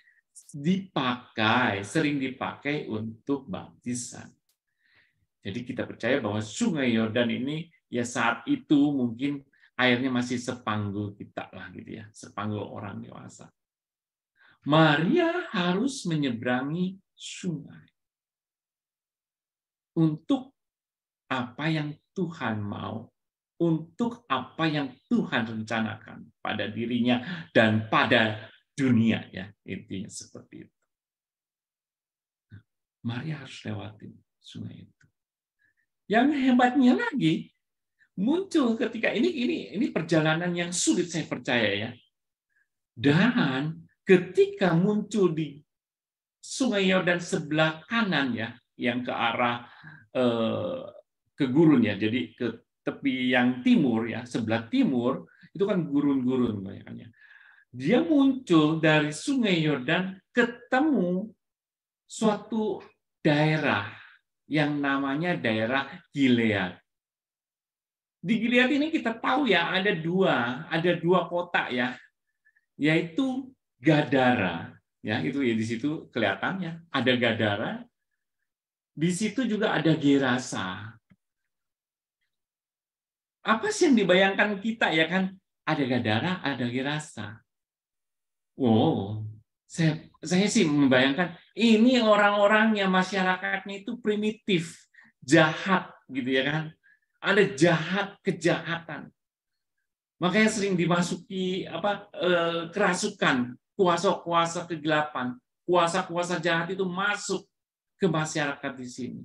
sering dipakai untuk baptisan. Jadi kita percaya bahwa Sungai Yordan ini ya saat itu mungkin airnya masih sepanggul kita lah gitu ya, sepanggul orang dewasa. Maria harus menyeberangi sungai untuk apa yang Tuhan mau, untuk apa yang Tuhan rencanakan pada dirinya dan pada dunia ya, intinya seperti itu. Maria harus lewatin sungai itu. Yang hebatnya lagi muncul ketika ini perjalanan yang sulit saya percaya ya. Dan ketika muncul di Sungai Yordan sebelah kanan ya, yang ke arah ke gurun ya. Jadi ke tepi yang timur ya, sebelah timur itu kan gurun-gurun kayaknya. Dia muncul dari Sungai Yordan ketemu suatu daerah yang namanya daerah Gilead. Di Gilead ini kita tahu ya ada dua kota ya, yaitu Gadara ya, itu ya di situ kelihatannya ada Gadara. Di situ juga ada Gerasa. Apa sih yang dibayangkan kita ya kan? Ada Gadara, ada Gerasa. Oh, saya sih membayangkan ini orang-orang yang masyarakatnya itu primitif, jahat gitu ya kan. Ada kejahatan. Makanya sering dimasuki kerasukan, kuasa-kuasa kegelapan, kuasa-kuasa jahat itu masuk ke masyarakat di sini.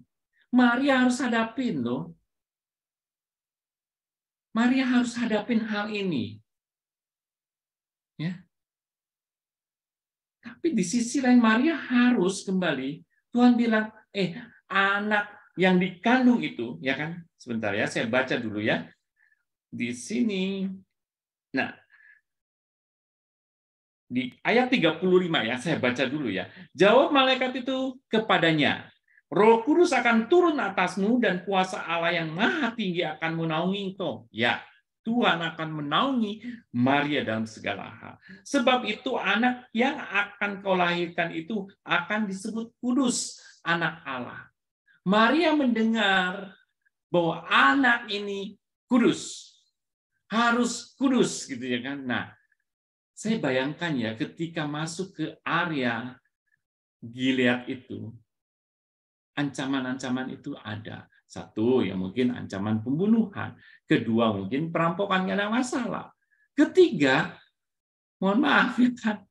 Maria harus hadapin loh. Maria harus hadapin hal ini. Ya. Tapi di sisi lain Maria harus kembali. Tuhan bilang, anak yang dikandung itu, ya kan? Sebentar ya, saya baca dulu ya. Di sini. Nah, di ayat 35 ya, saya baca dulu ya. Jawab malaikat itu kepadanya, Roh Kudus akan turun atasmu dan kuasa Allah yang Maha Tinggi akan menaungi engkau. Ya, Tuhan akan menaungi Maria dalam segala hal. Sebab itu anak yang akan kau lahirkan itu akan disebut kudus, anak Allah. Maria mendengar bahwa anak ini kudus. Harus kudus gitu ya kan. Nah, saya bayangkan ya ketika masuk ke area Gilead itu, ancaman-ancaman itu ada. Satu, ya mungkin ancaman pembunuhan. Kedua, mungkin perampokan, nggak ada masalah. Ketiga, mohon maaf ya kan,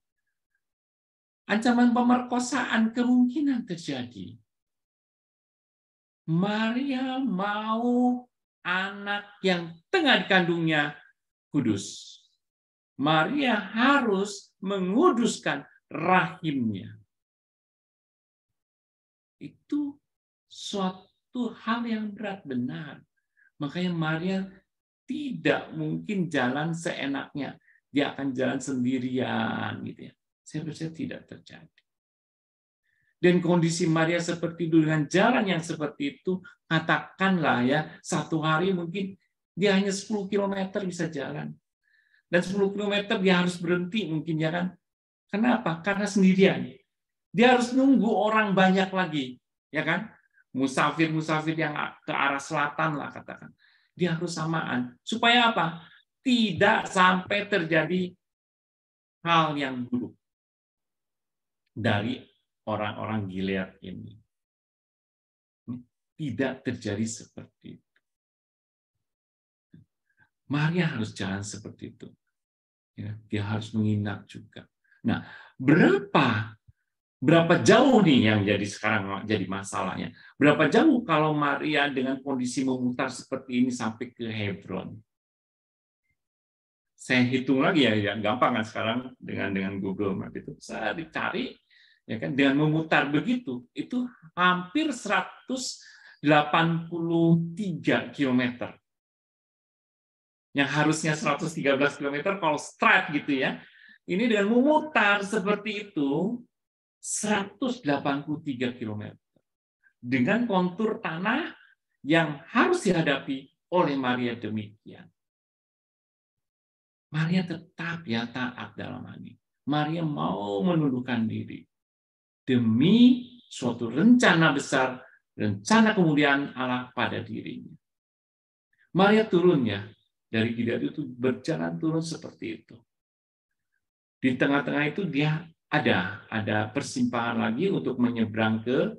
ancaman pemerkosaan kemungkinan terjadi. Maria mau anak yang tengah dikandungnya kudus. Maria harus menguduskan rahimnya. Itu suatu hal yang berat, benar. Makanya Maria tidak mungkin jalan seenaknya. Dia akan jalan sendirian, gitu ya. Saya percaya tidak terjadi. Dan kondisi Maria seperti itu dengan jalan yang seperti itu, katakanlah ya, satu hari mungkin dia hanya 10 km bisa jalan. Dan 10 km dia harus berhenti mungkin, ya kan? Kenapa? Karena sendirian. Dia harus nunggu orang banyak lagi, ya kan? Musafir-musafir yang ke arah selatan lah katakan. Dia harus samaan. Supaya apa? Tidak sampai terjadi hal yang buruk dari orang-orang Gilead ini. Tidak terjadi seperti itu. Maria harus jalan seperti itu. Ya, dia harus menginap juga. Nah, berapa jauh nih yang jadi sekarang jadi masalahnya? Berapa jauh kalau Maria dengan kondisi memutar seperti ini sampai ke Hebron? Saya hitung lagi ya, gampang kan sekarang dengan Google Map itu. Saya dicari, ya kan, dengan memutar begitu, itu hampir 183 km. Yang harusnya 113 km kalau straight gitu ya. Ini dengan memutar seperti itu 183 km. Dengan kontur tanah yang harus dihadapi oleh Maria demikian. Maria tetap ya taat dalam hal ini. Maria mau menundukkan diri demi suatu rencana besar, rencana kemuliaan Allah pada dirinya. Maria turun ya dari Gilead itu, berjalan turun seperti itu. Di tengah-tengah itu dia ada persimpangan lagi untuk menyeberang ke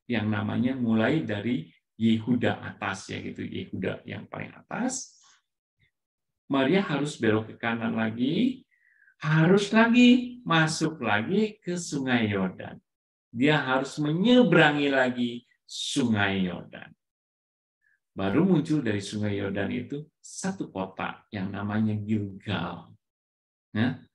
yang namanya mulai dari Yehuda atas ya gitu, Yehuda yang paling atas. Maria harus belok ke kanan lagi, harus lagi masuk lagi ke Sungai Yordan. Dia harus menyeberangi lagi Sungai Yordan. Baru muncul dari Sungai Yordan itu satu kota yang namanya Gilgal. Nah,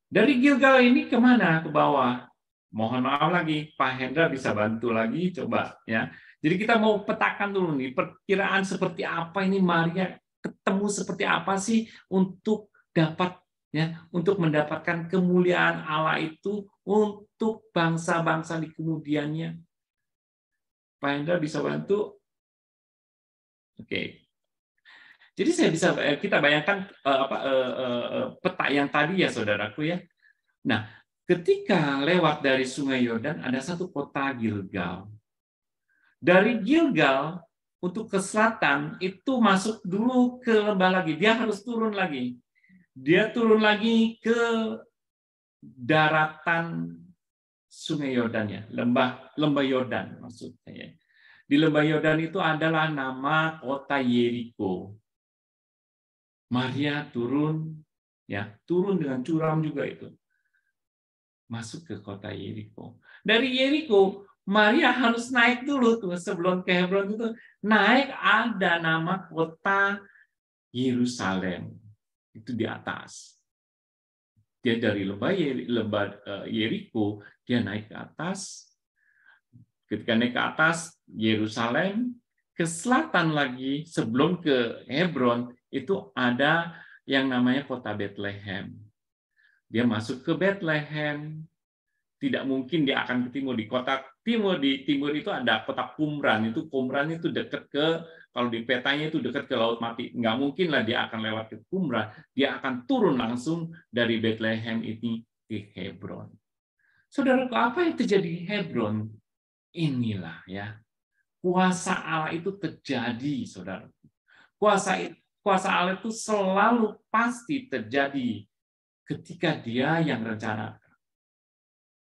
dari Gilgal ini kemana? Ke bawah. Mohon maaf lagi, Pak Hendra bisa bantu lagi, coba ya. Jadi kita mau petakan dulu nih, perkiraan seperti apa ini Maria ketemu seperti apa sih untuk dapat ya, untuk mendapatkan kemuliaan Allah itu untuk bangsa-bangsa di kemudiannya. Pak Hendra bisa bantu? Oke. Jadi kita bayangkan peta yang tadi ya saudaraku ya. Nah, ketika lewat dari Sungai Yordan ada satu kota Gilgal. Dari Gilgal untuk ke selatan itu masuk dulu ke lembah lagi. Dia harus turun lagi. Dia turun lagi ke daratan Sungai Yordan ya, lembah Yordan maksudnya. Di lembah Yordan itu adalah nama kota Yeriko. Maria turun dengan curam juga itu. Masuk ke kota Yeriko. Dari Yeriko Maria harus naik dulu tuh sebelum ke Hebron itu, naik ada nama kota Yerusalem. Itu di atas. Dia dari lembah Yeriko, dia naik ke atas. Ketika naik ke atas Yerusalem, ke selatan lagi sebelum ke Hebron itu ada yang namanya kota Bethlehem. Dia masuk ke Bethlehem. Tidak mungkin dia akan ke timur. Di kota timur, di timur itu ada kota Qumran. Qumran itu dekat ke, kalau di petanya itu dekat ke Laut Mati. Nggak mungkin lah dia akan lewat ke Qumran. Dia akan turun langsung dari Bethlehem ini ke Hebron. Saudara, apa yang terjadi di Hebron? Inilah ya, kuasa Allah itu terjadi, saudara. Kuasa Allah itu selalu pasti terjadi ketika Dia yang rencanakan.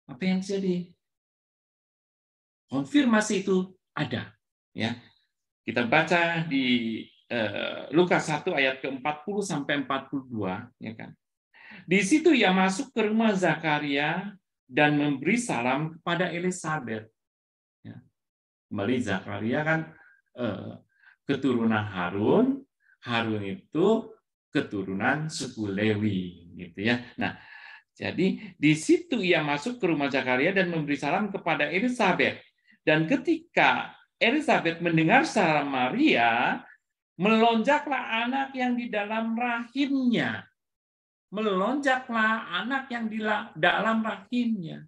Apa yang terjadi? Konfirmasi itu ada. Ya, kita baca di Lukas 1 ayat ke-40 sampai 42, ya kan. Di situ ia masuk ke rumah Zakaria dan memberi salam kepada Elisabet. Ya. Kembali Zakaria kan keturunan Harun, Harun itu keturunan suku Lewi, gitu ya. Nah, jadi di situ ia masuk ke rumah Zakaria dan memberi salam kepada Elisabet. Dan ketika Elisabet mendengar salam Maria, melonjaklah anak yang di dalam rahimnya. Melonjaklah anak yang di dalam rahimnya.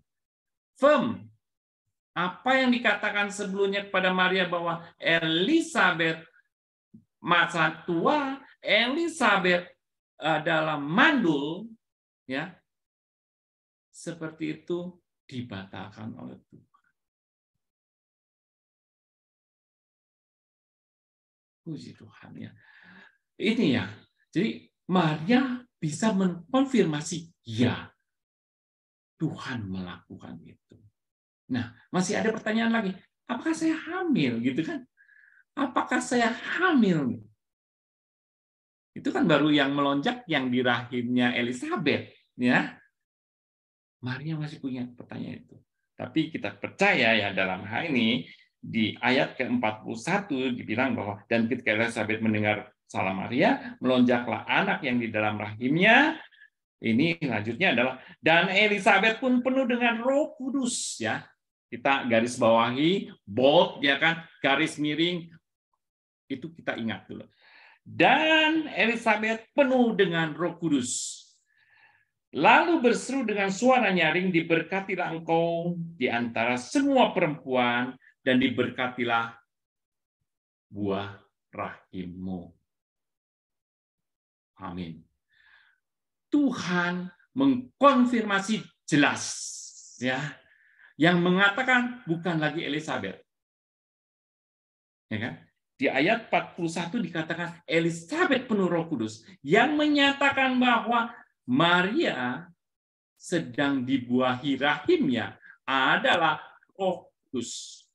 Apa yang dikatakan sebelumnya kepada Maria bahwa Elisabet masa tua, Elisabet dalam mandul, ya, seperti itu dibatalkan oleh Tuhan. Puji Tuhan, ya. Ini ya. Jadi Maria bisa mengkonfirmasi, ya, Tuhan melakukan itu. Nah, masih ada pertanyaan lagi. Apakah saya hamil, gitu kan? Apakah saya hamil? Itu kan baru yang melonjak yang di rahimnya Elisabet, ya. Maria masih punya pertanyaan itu. Tapi kita percaya ya dalam hal ini di ayat ke-41 dibilang bahwa dan ketika Elisabet mendengar salam Maria, melonjaklah anak yang di dalam rahimnya. Ini lanjutnya adalah dan Elisabet pun penuh dengan Roh Kudus, ya. Kita garis bawahi bold, ya kan, garis miring itu kita ingat dulu. Dan Elisabet penuh dengan Roh Kudus. Lalu berseru dengan suara nyaring, diberkatilah engkau di antara semua perempuan, dan diberkatilah buah rahimmu. Amin. Tuhan mengkonfirmasi jelas, ya, yang mengatakan bukan lagi Elisabet. Ya kan? Di ayat 41 dikatakan Elisabet penuh Roh Kudus, yang menyatakan bahwa Maria sedang dibuahi rahimnya adalah Roh Kudus.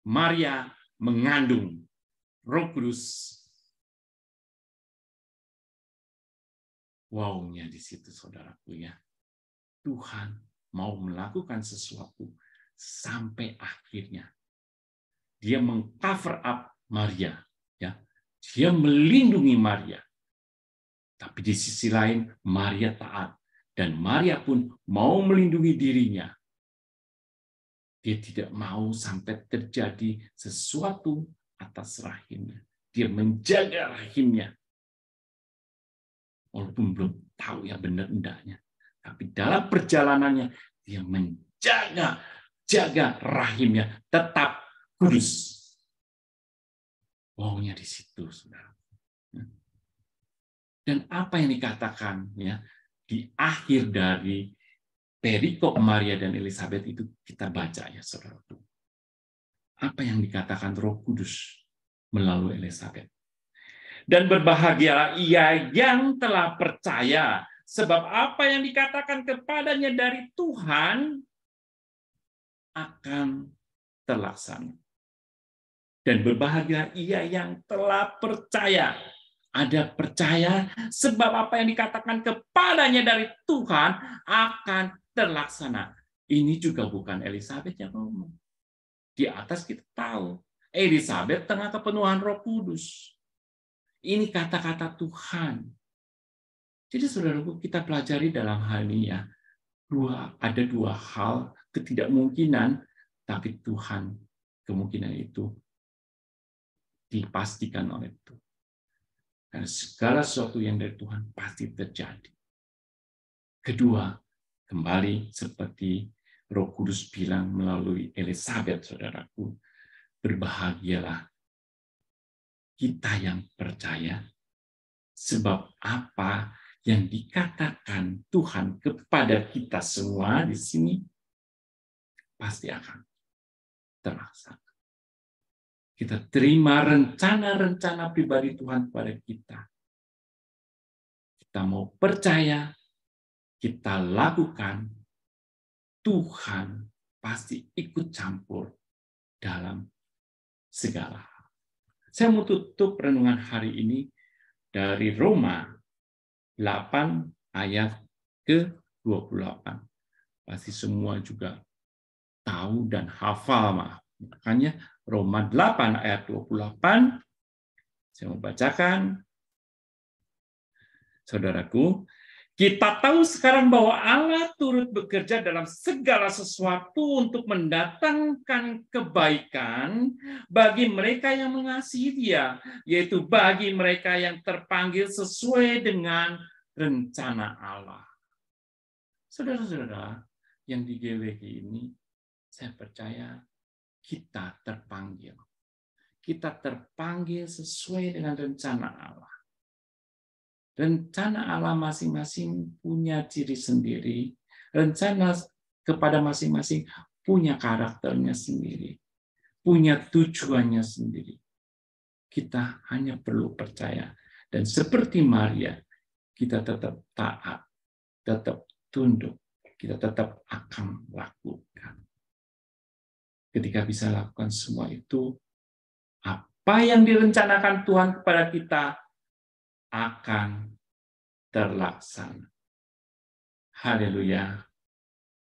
Maria mengandung Roh Kudus. Wow-nya di situ, saudaraku, ya. Tuhan mau melakukan sesuatu sampai akhirnya. Dia meng-cover up Maria, ya. Dia melindungi Maria. Tapi di sisi lain Maria taat dan Maria pun mau melindungi dirinya. Dia tidak mau sampai terjadi sesuatu atas rahimnya. Dia menjaga rahimnya. Walaupun belum tahu ya benar endaknya. Tapi dalam perjalanannya dia menjaga rahimnya tetap kudus. Wownya di situ, saudara. Dan apa yang dikatakan, ya, di akhir dari perikop Maria dan Elisabet itu kita baca, ya, saudara. Apa yang dikatakan Roh Kudus melalui Elisabet. Dan berbahagialah ia yang telah percaya, sebab apa yang dikatakan kepadanya dari Tuhan akan terlaksana. Dan berbahagia ia yang telah percaya. Ada percaya sebab apa yang dikatakan kepadanya dari Tuhan akan terlaksana. Ini juga bukan Elisabet yang ngomong. Di atas kita tahu. Elisabet tengah kepenuhan Roh Kudus. Ini kata-kata Tuhan. Jadi saudaraku, kita pelajari dalam hal ini, ya. Ada dua hal ketidakmungkinan, tapi Tuhan kemungkinan itu dipastikan oleh Tuhan. Karena segala sesuatu yang dari Tuhan pasti terjadi. Kedua, kembali seperti Roh Kudus bilang melalui Elisabet, saudaraku, berbahagialah kita yang percaya, sebab apa yang dikatakan Tuhan kepada kita semua di sini pasti akan terlaksana. Kita terima rencana-rencana pribadi Tuhan kepada kita. Kita mau percaya, kita lakukan, Tuhan pasti ikut campur dalam segala hal. Saya mau tutup renungan hari ini dari Roma 8 ayat ke-28. Pasti semua juga tahu dan hafal, Makanya Roma 8 ayat 28, saya mau bacakan. Saudaraku, kita tahu sekarang bahwa Allah turut bekerja dalam segala sesuatu untuk mendatangkan kebaikan bagi mereka yang mengasihi Dia, yaitu bagi mereka yang terpanggil sesuai dengan rencana Allah. Saudara-saudara yang di GWG ini, saya percaya kita terpanggil. Kita terpanggil sesuai dengan rencana Allah. Rencana Allah masing-masing punya ciri sendiri. Rencana kepada masing-masing punya karakternya sendiri. Punya tujuannya sendiri. Kita hanya perlu percaya. Dan seperti Maria, kita tetap taat, tetap tunduk. Kita tetap akan lakukan. Ketika bisa lakukan semua itu, apa yang direncanakan Tuhan kepada kita akan terlaksana. Haleluya.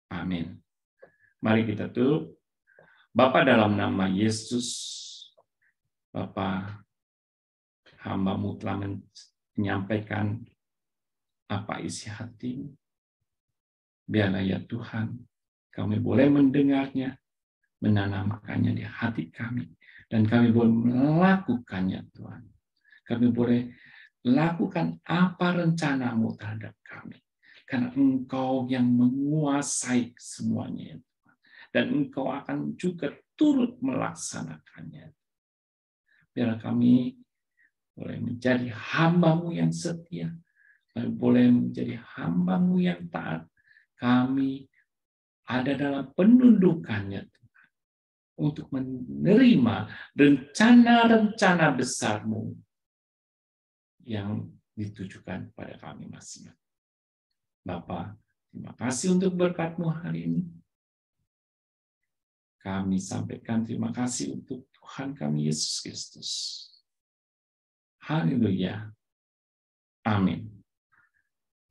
Amin. Mari kita tutup. Bapa, dalam nama Yesus, Bapa, hamba-Mu telah menyampaikan apa isi hati. Biarlah ya Tuhan, kami boleh mendengarnya, menanamkannya di hati kami, dan kami boleh melakukannya, Tuhan. Kami boleh lakukan apa rencana-Mu terhadap kami. Karena Engkau yang menguasai semuanya, Tuhan. Dan Engkau akan juga turut melaksanakannya. Biar kami boleh menjadi hamba-Mu yang setia. Kami boleh menjadi hamba-Mu yang taat. Kami ada dalam penundukannya, Tuhan. Untuk menerima rencana-rencana besar-Mu yang ditujukan pada kami masing-masing. Bapa, terima kasih untuk berkat-Mu hari ini. Kami sampaikan terima kasih untuk Tuhan kami Yesus Kristus. Haleluya. Amin.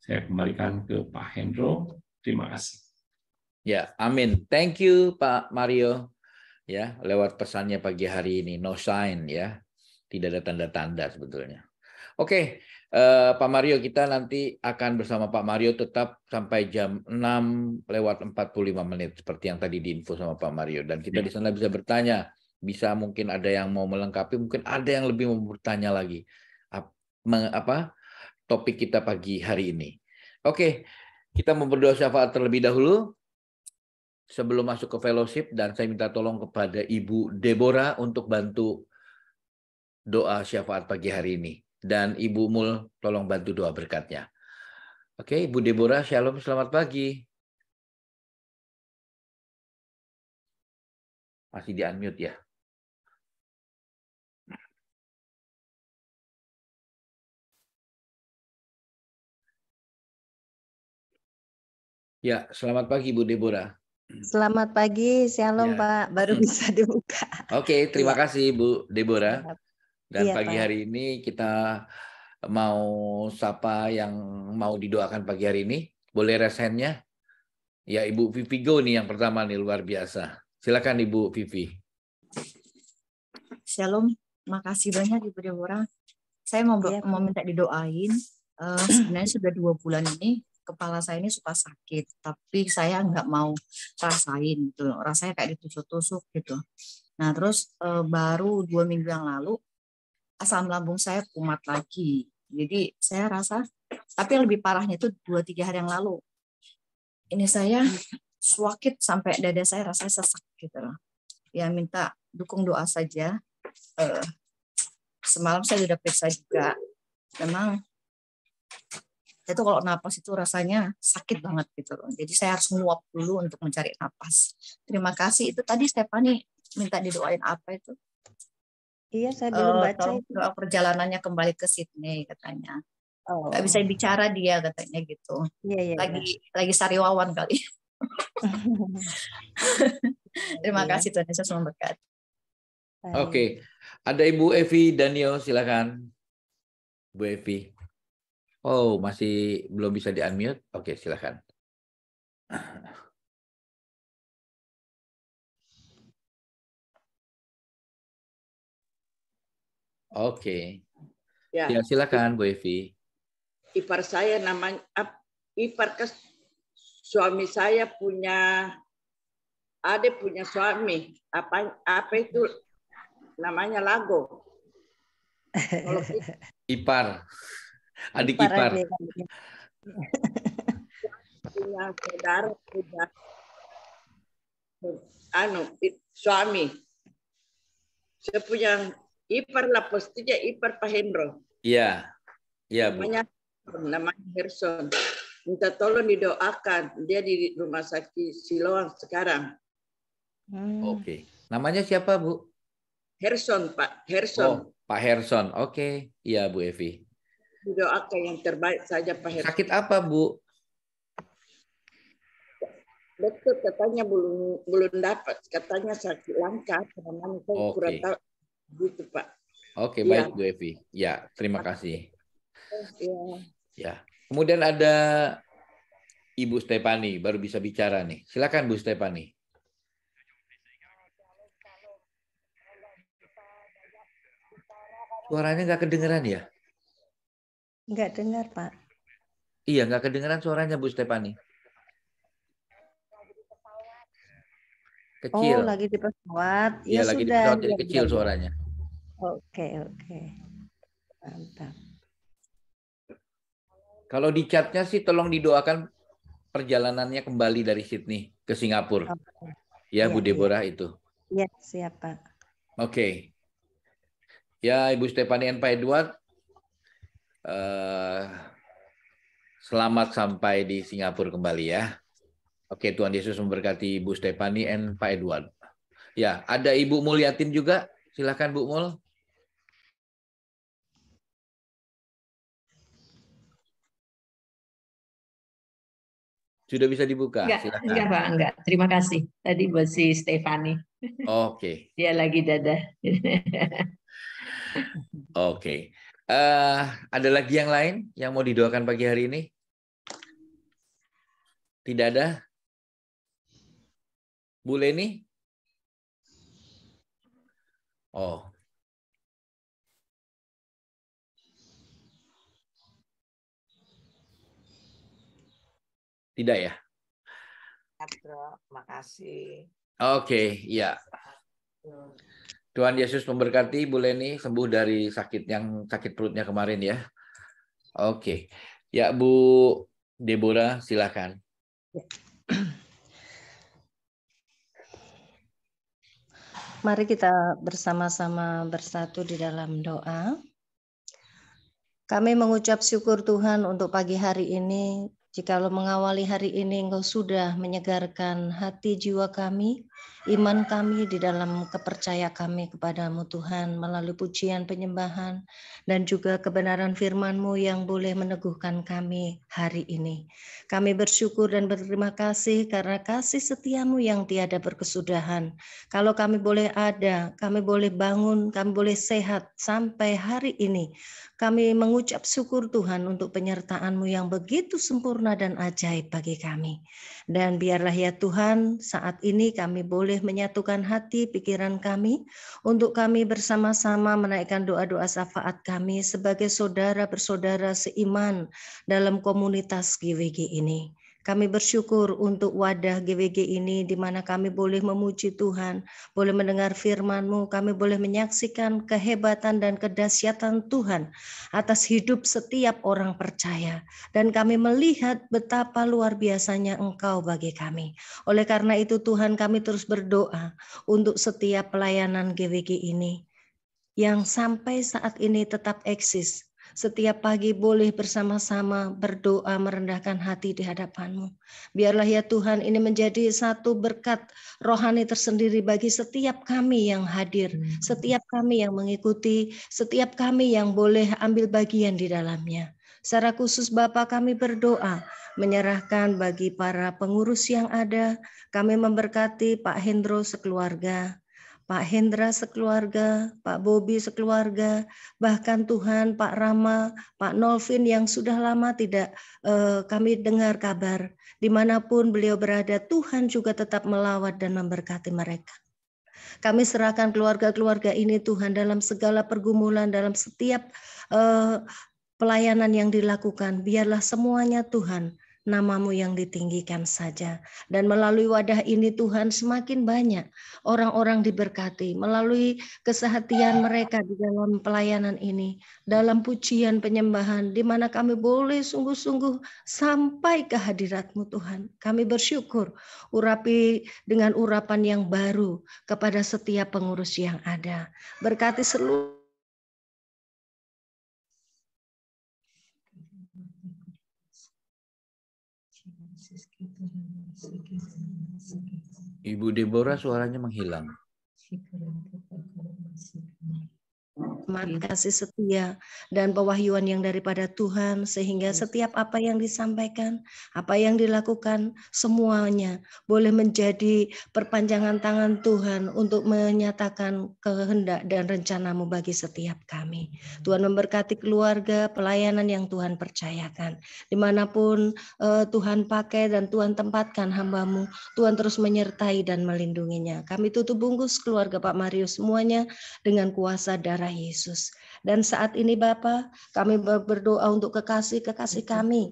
Saya kembalikan ke Pak Hendro. Terima kasih. Ya, amin. Thank you Pak Mario. Ya, lewat pesannya pagi hari ini, no sign ya. Tidak ada tanda-tanda sebetulnya. Oke, Pak Mario, kita nanti akan bersama Pak Mario tetap sampai jam 6:45 seperti yang tadi diinfo sama Pak Mario. Dan kita di sana bisa bertanya, bisa mungkin ada yang mau melengkapi, mungkin ada yang lebih mau bertanya lagi. Apa topik kita pagi hari ini. Oke, kita mau berdoa syafaat terlebih dahulu sebelum masuk ke fellowship, dan saya minta tolong kepada Ibu Deborah untuk bantu doa syafaat pagi hari ini. Dan Ibu Mul, tolong bantu doa berkatnya. Oke, Ibu Deborah, shalom, selamat pagi. Masih di-unmute ya. Ya, selamat pagi Ibu Deborah. Selamat pagi, shalom Ya. Pak, baru bisa dibuka. Oke, terima kasih Ibu Deborah. Dan Iya, pagi Pak. hari ini kita mau sapa yang mau didoakan pagi hari ini. Boleh raise hand-nya? Ya, Ibu Vivi Go nih yang pertama nih, luar biasa. Silakan Ibu Vivi. Shalom, makasih banyak Ibu Deborah. Saya mau minta didoain. Sebenarnya sudah 2 bulan ini kepala saya ini suka sakit, tapi saya nggak mau rasain gitu, rasanya kayak ditusuk-tusuk gitu. Nah terus baru 2 minggu yang lalu asam lambung saya kumat lagi. Jadi saya rasa, tapi lebih parahnya itu 2-3 hari yang lalu. Ini saya sakit sampai dada saya rasanya sesak gitu loh. Ya minta dukung doa saja. Semalam saya sudah periksa juga. Memang itu kalau napas itu rasanya sakit banget gitu loh. Jadi saya harus nguap dulu untuk mencari napas. Terima kasih. Itu tadi Stephanie minta didoain apa itu? Iya, saya belum baca itu. Doa perjalanannya kembali ke Sydney katanya. Oh. Gak bisa bicara dia katanya gitu. Iya. Lagi sariwawan kali. Terima kasih Tuhan Yesus memberkati. Oke, ada Ibu Evi Danio, silakan. Bu Evi. Oh, masih belum bisa di-unmute? Oke, silakan. Oke. Ya. Ya, silakan Bu Evi. Ipar saya namanya suami saya punya suami. Apa itu namanya Lago. Ipar. Adik ipar. Punya saudara suami. Saya punya ipar lah, pastinya ipar Pak Hendro. Iya. Iya, Bu. Namanya Herson. Minta tolong didoakan. Dia di rumah sakit Siloam sekarang. Oke. Namanya siapa, Bu? Herson, Pak. Herson. Oh, Pak Herson. Oke. Iya, Bu Evi. Didoakan yang terbaik saja, Pak Herson. Sakit apa, Bu? Dokter katanya belum dapat. Katanya sakit langka. Namanya saya kurang tahu. Gitu, Pak. Oke, baik, Bu Evi. Ya, terima kasih. Ya. Kemudian ada Ibu Stefani, baru bisa bicara nih. Silakan Bu Stefani. Suaranya nggak kedengeran ya? Nggak dengar, Pak. Iya, nggak kedengeran suaranya Bu Stefani. Kecil. Oh, lagi di pesawat. Iya, lagi di pesawat, jadi kecil suaranya. Oke. Mantap. Kalau di chatnya sih tolong didoakan perjalanannya kembali dari Sydney ke Singapura. Ya, Bu Deborah itu. Iya, siap, Pak. Oke. Ya, Ibu Stefani dan Pak Edward, selamat sampai di Singapura kembali ya. Oke, Tuhan Yesus memberkati Ibu Stefani dan Pak Edward. Ya, ada Ibu Mulyatin juga. Silakan Bu Mul. Sudah bisa dibuka? Silakan. Enggak, Pak, enggak. Terima kasih. Tadi buat si Stefani. Oke. Dia lagi dadah. Oke. Ada lagi yang lain yang mau didoakan pagi hari ini? Tidak ada? Bu Leni? Oh. Tidak ya? Bro, makasih. Oke, ya. Tuhan Yesus memberkati Bu Leni, sembuh dari sakit perutnya kemarin ya. Oke. Ya, Bu Deborah, silakan. Mari kita bersama-sama bersatu di dalam doa. Kami mengucap syukur Tuhan untuk pagi hari ini. Jikalau mengawali hari ini Engkau sudah menyegarkan hati jiwa kami, iman kami di dalam kepercayaan kami kepadamu Tuhan melalui pujian penyembahan dan juga kebenaran firman-Mu yang boleh meneguhkan kami hari ini. Kami bersyukur dan berterima kasih karena kasih setia-Mu yang tiada berkesudahan. Kalau kami boleh ada, kami boleh bangun, kami boleh sehat sampai hari ini. Kami mengucap syukur Tuhan untuk penyertaan-Mu yang begitu sempurna dan ajaib bagi kami. Dan biarlah ya Tuhan, saat ini kami boleh menyatukan hati pikiran kami untuk kami bersama-sama menaikkan doa-doa syafaat kami sebagai saudara bersaudara seiman dalam komunitas GWG ini. Kami bersyukur untuk wadah GWG ini di mana kami boleh memuji Tuhan, boleh mendengar firman-Mu, kami boleh menyaksikan kehebatan dan kedahsyatan Tuhan atas hidup setiap orang percaya. Dan kami melihat betapa luar biasanya Engkau bagi kami. Oleh karena itu Tuhan, kami terus berdoa untuk setiap pelayanan GWG ini yang sampai saat ini tetap eksis. Setiap pagi boleh bersama-sama berdoa merendahkan hati di hadapan-Mu. Biarlah ya Tuhan ini menjadi satu berkat rohani tersendiri bagi setiap kami yang hadir, setiap kami yang mengikuti, setiap kami yang boleh ambil bagian di dalamnya. Secara khusus Bapa kami berdoa menyerahkan bagi para pengurus yang ada, kami memberkati Pak Hendro sekeluarga, Pak Hendra sekeluarga, Pak Bobi sekeluarga, bahkan Tuhan Pak Rama, Pak Nolvin yang sudah lama tidak kami dengar kabar. Dimanapun beliau berada, Tuhan juga tetap melawat dan memberkati mereka. Kami serahkan keluarga-keluarga ini Tuhan dalam segala pergumulan, dalam setiap pelayanan yang dilakukan. Biarlah semuanya Tuhan, nama-Mu yang ditinggikan saja. Dan melalui wadah ini Tuhan semakin banyak orang-orang diberkati. Melalui kesehatian mereka di dalam pelayanan ini. Dalam pujian penyembahan di mana kami boleh sungguh-sungguh sampai ke hadirat-Mu Tuhan. Kami bersyukur urapi dengan urapan yang baru kepada setiap pengurus yang ada. Berkati seluruh Ibu Deborah suaranya menghilang. kasih setia dan pewahyuan yang daripada Tuhan, sehingga setiap apa yang disampaikan, apa yang dilakukan, semuanya boleh menjadi perpanjangan tangan Tuhan untuk menyatakan kehendak dan rencana-Mu bagi setiap kami. Tuhan memberkati keluarga, pelayanan yang Tuhan percayakan. Dimanapun Tuhan pakai dan Tuhan tempatkan hamba-Mu, Tuhan terus menyertai dan melindunginya. Kami tutup bungkus keluarga Pak Mario semuanya dengan kuasa darah Yesus. Dan saat ini Bapa, kami berdoa untuk kekasih-kekasih kami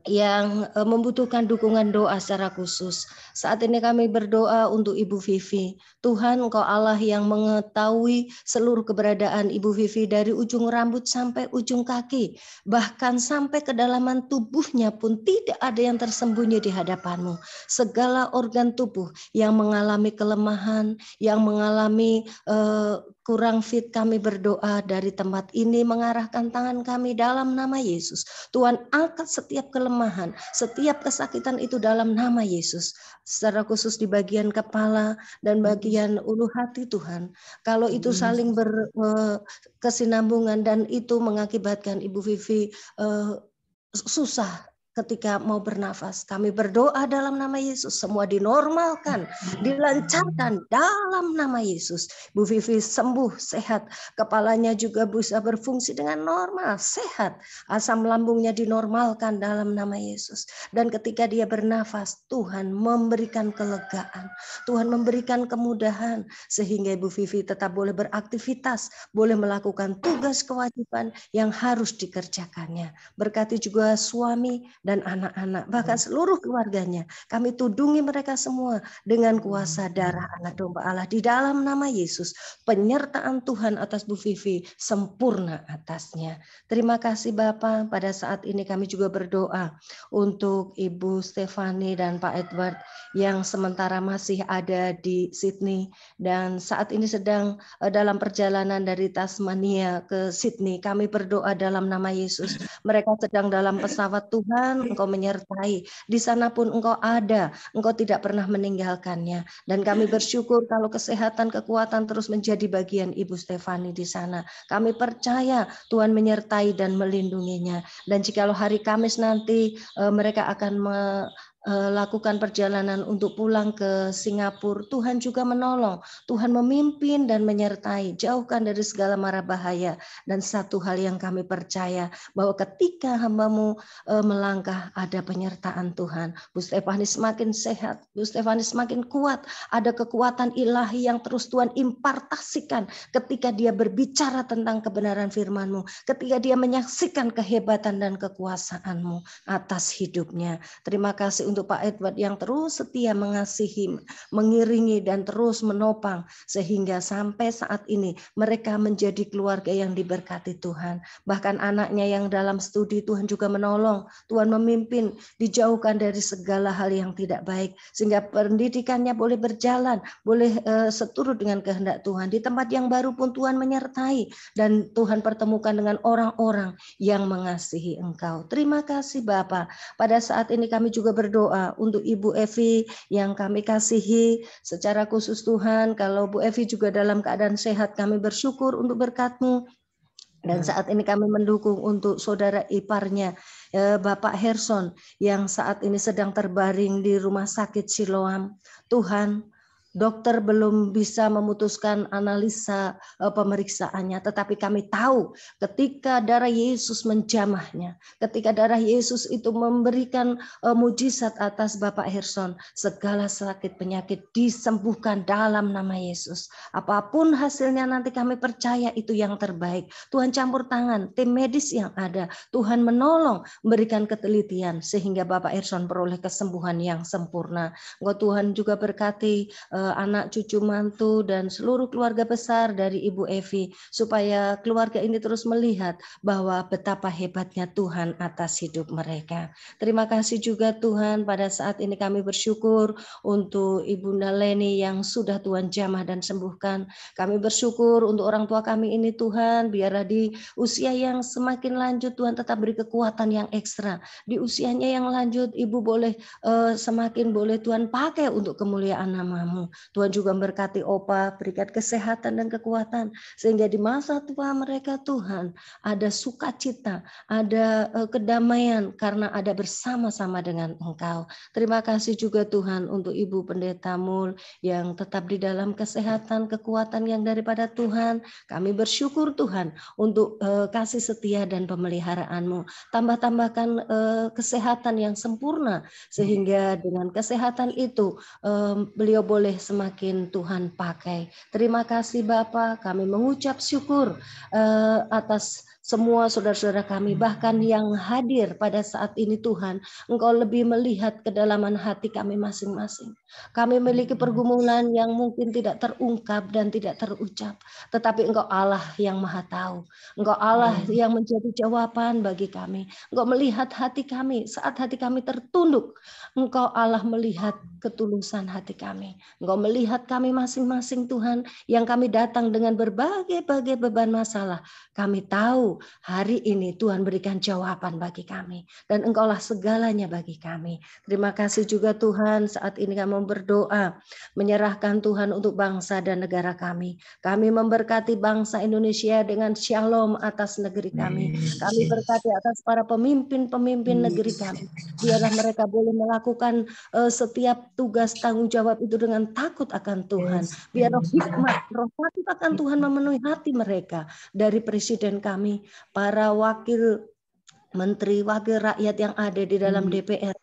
yang membutuhkan dukungan doa secara khusus. Saat ini kami berdoa untuk Ibu Vivi. Tuhan, Engkau Allah yang mengetahui seluruh keberadaan Ibu Vivi dari ujung rambut sampai ujung kaki. Bahkan sampai kedalaman tubuhnya pun tidak ada yang tersembunyi di hadapan-Mu. Segala organ tubuh yang mengalami kelemahan, yang mengalami kurang fit, kami berdoa dari tempat ini mengarahkan tangan kami dalam nama Yesus. Tuhan, angkat setiap kelemahan, setiap kesakitan itu dalam nama Yesus. Secara khusus di bagian kepala dan bagian ulu hati Tuhan. Kalau itu saling berkesinambungan dan itu mengakibatkan Ibu Vivi susah ketika mau bernafas, kami berdoa dalam nama Yesus, semua dinormalkan, dilancarkan dalam nama Yesus. Bu Vivi sembuh, sehat, kepalanya juga bisa berfungsi dengan normal, sehat, asam lambungnya dinormalkan dalam nama Yesus. Dan ketika dia bernafas, Tuhan memberikan kelegaan, Tuhan memberikan kemudahan, sehingga Ibu Vivi tetap boleh beraktivitas, boleh melakukan tugas kewajiban yang harus dikerjakannya. Berkati juga suami dan anak-anak, bahkan seluruh keluarganya. Kami tudungi mereka semua dengan kuasa darah anak domba Allah di dalam nama Yesus. Penyertaan Tuhan atas Bu Vivi sempurna atasnya. Terima kasih Bapa. Pada saat ini kami juga berdoa untuk Ibu Stefani dan Pak Edward yang sementara masih ada di Sydney dan saat ini sedang dalam perjalanan dari Tasmania ke Sydney. Kami berdoa dalam nama Yesus. Mereka sedang dalam pesawat Tuhan, Engkau menyertai. Di sana pun Engkau ada, Engkau tidak pernah meninggalkannya. Dan kami bersyukur kalau kesehatan, kekuatan terus menjadi bagian Ibu Stefani di sana. Kami percaya Tuhan menyertai dan melindunginya. Dan jikalau hari Kamis nanti mereka akan lakukan perjalanan untuk pulang ke Singapura, Tuhan juga menolong, Tuhan memimpin dan menyertai, jauhkan dari segala mara bahaya. Dan satu hal yang kami percaya, bahwa ketika hamba-Mu melangkah, ada penyertaan Tuhan. Bu Stefani semakin sehat, Bu Stefani semakin kuat, ada kekuatan ilahi yang terus Tuhan impartasikan ketika dia berbicara tentang kebenaran firman-Mu, ketika dia menyaksikan kehebatan dan kekuasaan-Mu atas hidupnya. Terima kasih untuk Pak Edward yang terus setia mengasihi, mengiringi dan terus menopang sehingga sampai saat ini mereka menjadi keluarga yang diberkati Tuhan. Bahkan anaknya yang dalam studi Tuhan juga menolong, Tuhan memimpin, dijauhkan dari segala hal yang tidak baik sehingga pendidikannya boleh berjalan, boleh seturut dengan kehendak Tuhan. Di tempat yang baru pun Tuhan menyertai dan Tuhan pertemukan dengan orang-orang yang mengasihi Engkau. Terima kasih Bapa. Pada saat ini kami juga berdoa untuk Ibu Evi yang kami kasihi secara khusus Tuhan. Kalau Bu Evi juga dalam keadaan sehat, kami bersyukur untuk berkat-Mu. Dan saat ini kami mendukung untuk saudara iparnya, Bapak Herson, yang saat ini sedang terbaring di rumah sakit Siloam. Tuhan, dokter belum bisa memutuskan analisa pemeriksaannya, tetapi kami tahu ketika darah Yesus menjamahnya, ketika darah Yesus itu memberikan mujizat atas Bapak Herson, segala sakit penyakit disembuhkan dalam nama Yesus. Apapun hasilnya nanti kami percaya itu yang terbaik. Tuhan campur tangan, tim medis yang ada, Tuhan menolong, memberikan ketelitian sehingga Bapak Herson peroleh kesembuhan yang sempurna. Engkau Tuhan juga berkati anak cucu mantu dan seluruh keluarga besar dari Ibu Evi, supaya keluarga ini terus melihat bahwa betapa hebatnya Tuhan atas hidup mereka. Terima kasih juga Tuhan, pada saat ini kami bersyukur untuk Ibunda Leni yang sudah Tuhan jamah dan sembuhkan. Kami bersyukur untuk orang tua kami ini Tuhan, biarlah di usia yang semakin lanjut Tuhan tetap beri kekuatan yang ekstra. Di usianya yang lanjut Ibu boleh semakin boleh Tuhan pakai untuk kemuliaan nama-Mu. Tuhan juga memberkati Opa, berikan kesehatan dan kekuatan, sehingga di masa tua mereka Tuhan ada sukacita, ada kedamaian karena ada bersama-sama dengan Engkau. Terima kasih juga Tuhan untuk Ibu Pendeta Mul yang tetap di dalam kesehatan, kekuatan yang daripada Tuhan. Kami bersyukur Tuhan untuk kasih setia dan pemeliharaan-Mu. Tambah-tambahkan kesehatan yang sempurna, sehingga dengan kesehatan itu beliau boleh semakin Tuhan pakai. Terima kasih Bapa, kami mengucap syukur atas semua saudara-saudara kami, bahkan yang hadir pada saat ini Tuhan, Engkau lebih melihat kedalaman hati kami masing-masing. Kami memiliki pergumulan yang mungkin tidak terungkap dan tidak terucap, tetapi Engkau Allah yang Maha Tahu. Engkau Allah yang menjadi jawaban bagi kami. Engkau melihat hati kami saat hati kami tertunduk. Engkau Allah melihat ketulusan hati kami. Engkau melihat kami masing-masing Tuhan, yang kami datang dengan berbagai-bagai beban masalah. Kami tahu hari ini Tuhan berikan jawaban bagi kami, dan Engkaulah segalanya bagi kami. Terima kasih juga Tuhan, saat ini kami berdoa, menyerahkan Tuhan untuk bangsa dan negara kami. Kami memberkati bangsa Indonesia dengan shalom atas negeri kami. Kami berkati atas para pemimpin-pemimpin negeri kami. Biarlah mereka boleh melakukan setiap tugas tanggung jawab itu dengan takut akan Tuhan. Biarlah hikmat, roh takut akan Tuhan memenuhi hati mereka. Dari presiden kami, para wakil menteri, wakil rakyat yang ada di dalam DPR,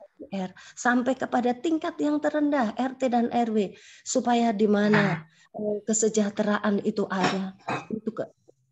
sampai kepada tingkat yang terendah, RT dan RW, supaya di mana kesejahteraan itu ada, itu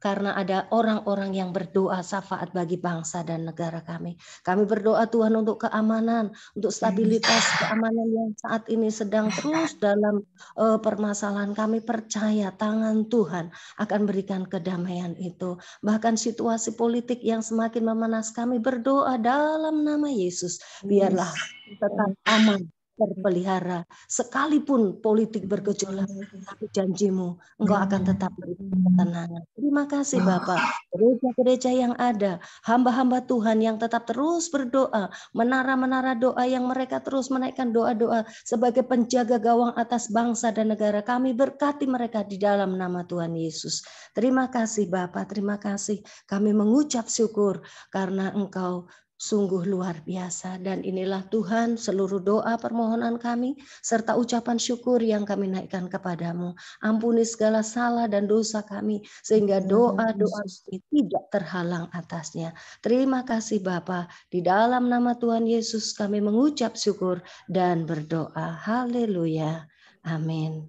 karena ada orang-orang yang berdoa syafaat bagi bangsa dan negara kami. Kami berdoa Tuhan untuk keamanan, untuk stabilitas keamanan yang saat ini sedang terus dalam permasalahan. Kami percaya tangan Tuhan akan berikan kedamaian itu. Bahkan situasi politik yang semakin memanas, kami berdoa dalam nama Yesus, biarlah tetap aman, terpelihara, sekalipun politik bergejolak, tapi janji-Mu Engkau akan tetap berikan ketenangan. Terima kasih Bapak, gereja-gereja yang ada, hamba-hamba Tuhan yang tetap terus berdoa, menara-menara doa yang mereka terus menaikkan doa-doa sebagai penjaga gawang atas bangsa dan negara. Kami berkati mereka di dalam nama Tuhan Yesus. Terima kasih Bapak, terima kasih. Kami mengucap syukur karena Engkau sungguh luar biasa, dan inilah Tuhan seluruh doa permohonan kami serta ucapan syukur yang kami naikkan kepadamu. Ampuni segala salah dan dosa kami sehingga doa-doa kami tidak terhalang atasnya. Terima kasih Bapa, di dalam nama Tuhan Yesus kami mengucap syukur dan berdoa. Haleluya. Amin.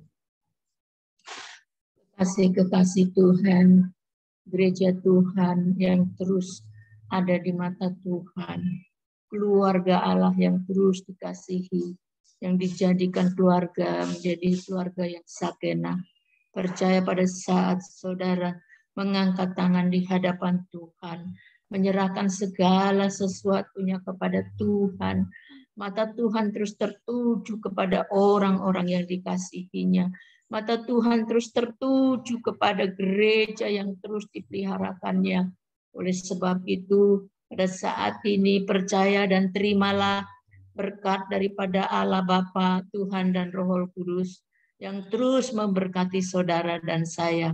Kekasih Tuhan, gereja Tuhan yang terus ada di mata Tuhan, keluarga Allah yang terus dikasihi, yang dijadikan keluarga menjadi keluarga yang sakinah. Percaya pada saat saudara mengangkat tangan di hadapan Tuhan, menyerahkan segala sesuatunya kepada Tuhan, mata Tuhan terus tertuju kepada orang-orang yang dikasihinya. Mata Tuhan terus tertuju kepada gereja yang terus dipeliharakannya. Oleh sebab itu, pada saat ini percaya dan terimalah berkat daripada Allah Bapa, Tuhan dan Roh Kudus yang terus memberkati saudara dan saya.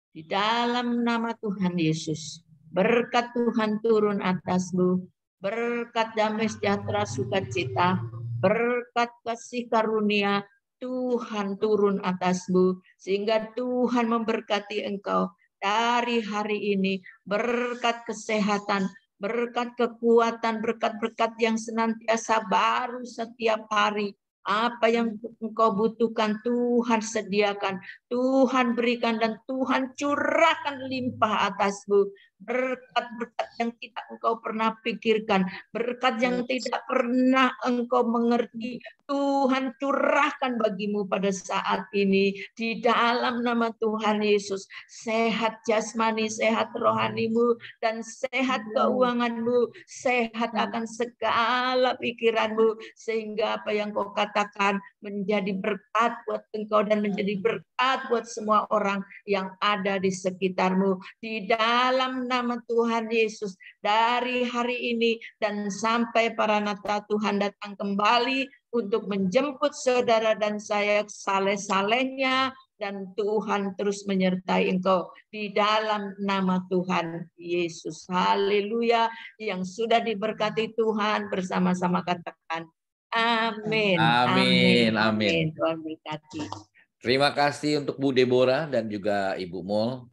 Di dalam nama Tuhan Yesus, berkat Tuhan turun atasmu, berkat damai sejahtera sukacita, berkat kasih karunia, Tuhan turun atasmu, sehingga Tuhan memberkati engkau dari hari ini, berkat kesehatan, berkat kekuatan, berkat-berkat yang senantiasa baru setiap hari. Apa yang engkau butuhkan Tuhan sediakan, Tuhan berikan, dan Tuhan curahkan limpah atasmu. Berkat-berkat yang tidak engkau pernah pikirkan, berkat yang tidak pernah engkau mengerti, Tuhan curahkan bagimu pada saat ini. Di dalam nama Tuhan Yesus, sehat jasmani, sehat rohanimu, dan sehat keuanganmu, sehat akan segala pikiranmu, sehingga apa yang kau katakan menjadi berkat buat engkau dan menjadi berkat buat semua orang yang ada di sekitarmu. Di dalam nama Tuhan Yesus, dari hari ini dan sampai Maranatha Tuhan datang kembali untuk menjemput saudara dan saya saleh-salehnya, dan Tuhan terus menyertai engkau di dalam nama Tuhan Yesus. Haleluya. Yang sudah diberkati Tuhan bersama-sama katakan amin. Amin. Amin. Tuhan berkati. Terima kasih untuk Bu Deborah dan juga Ibu Mol.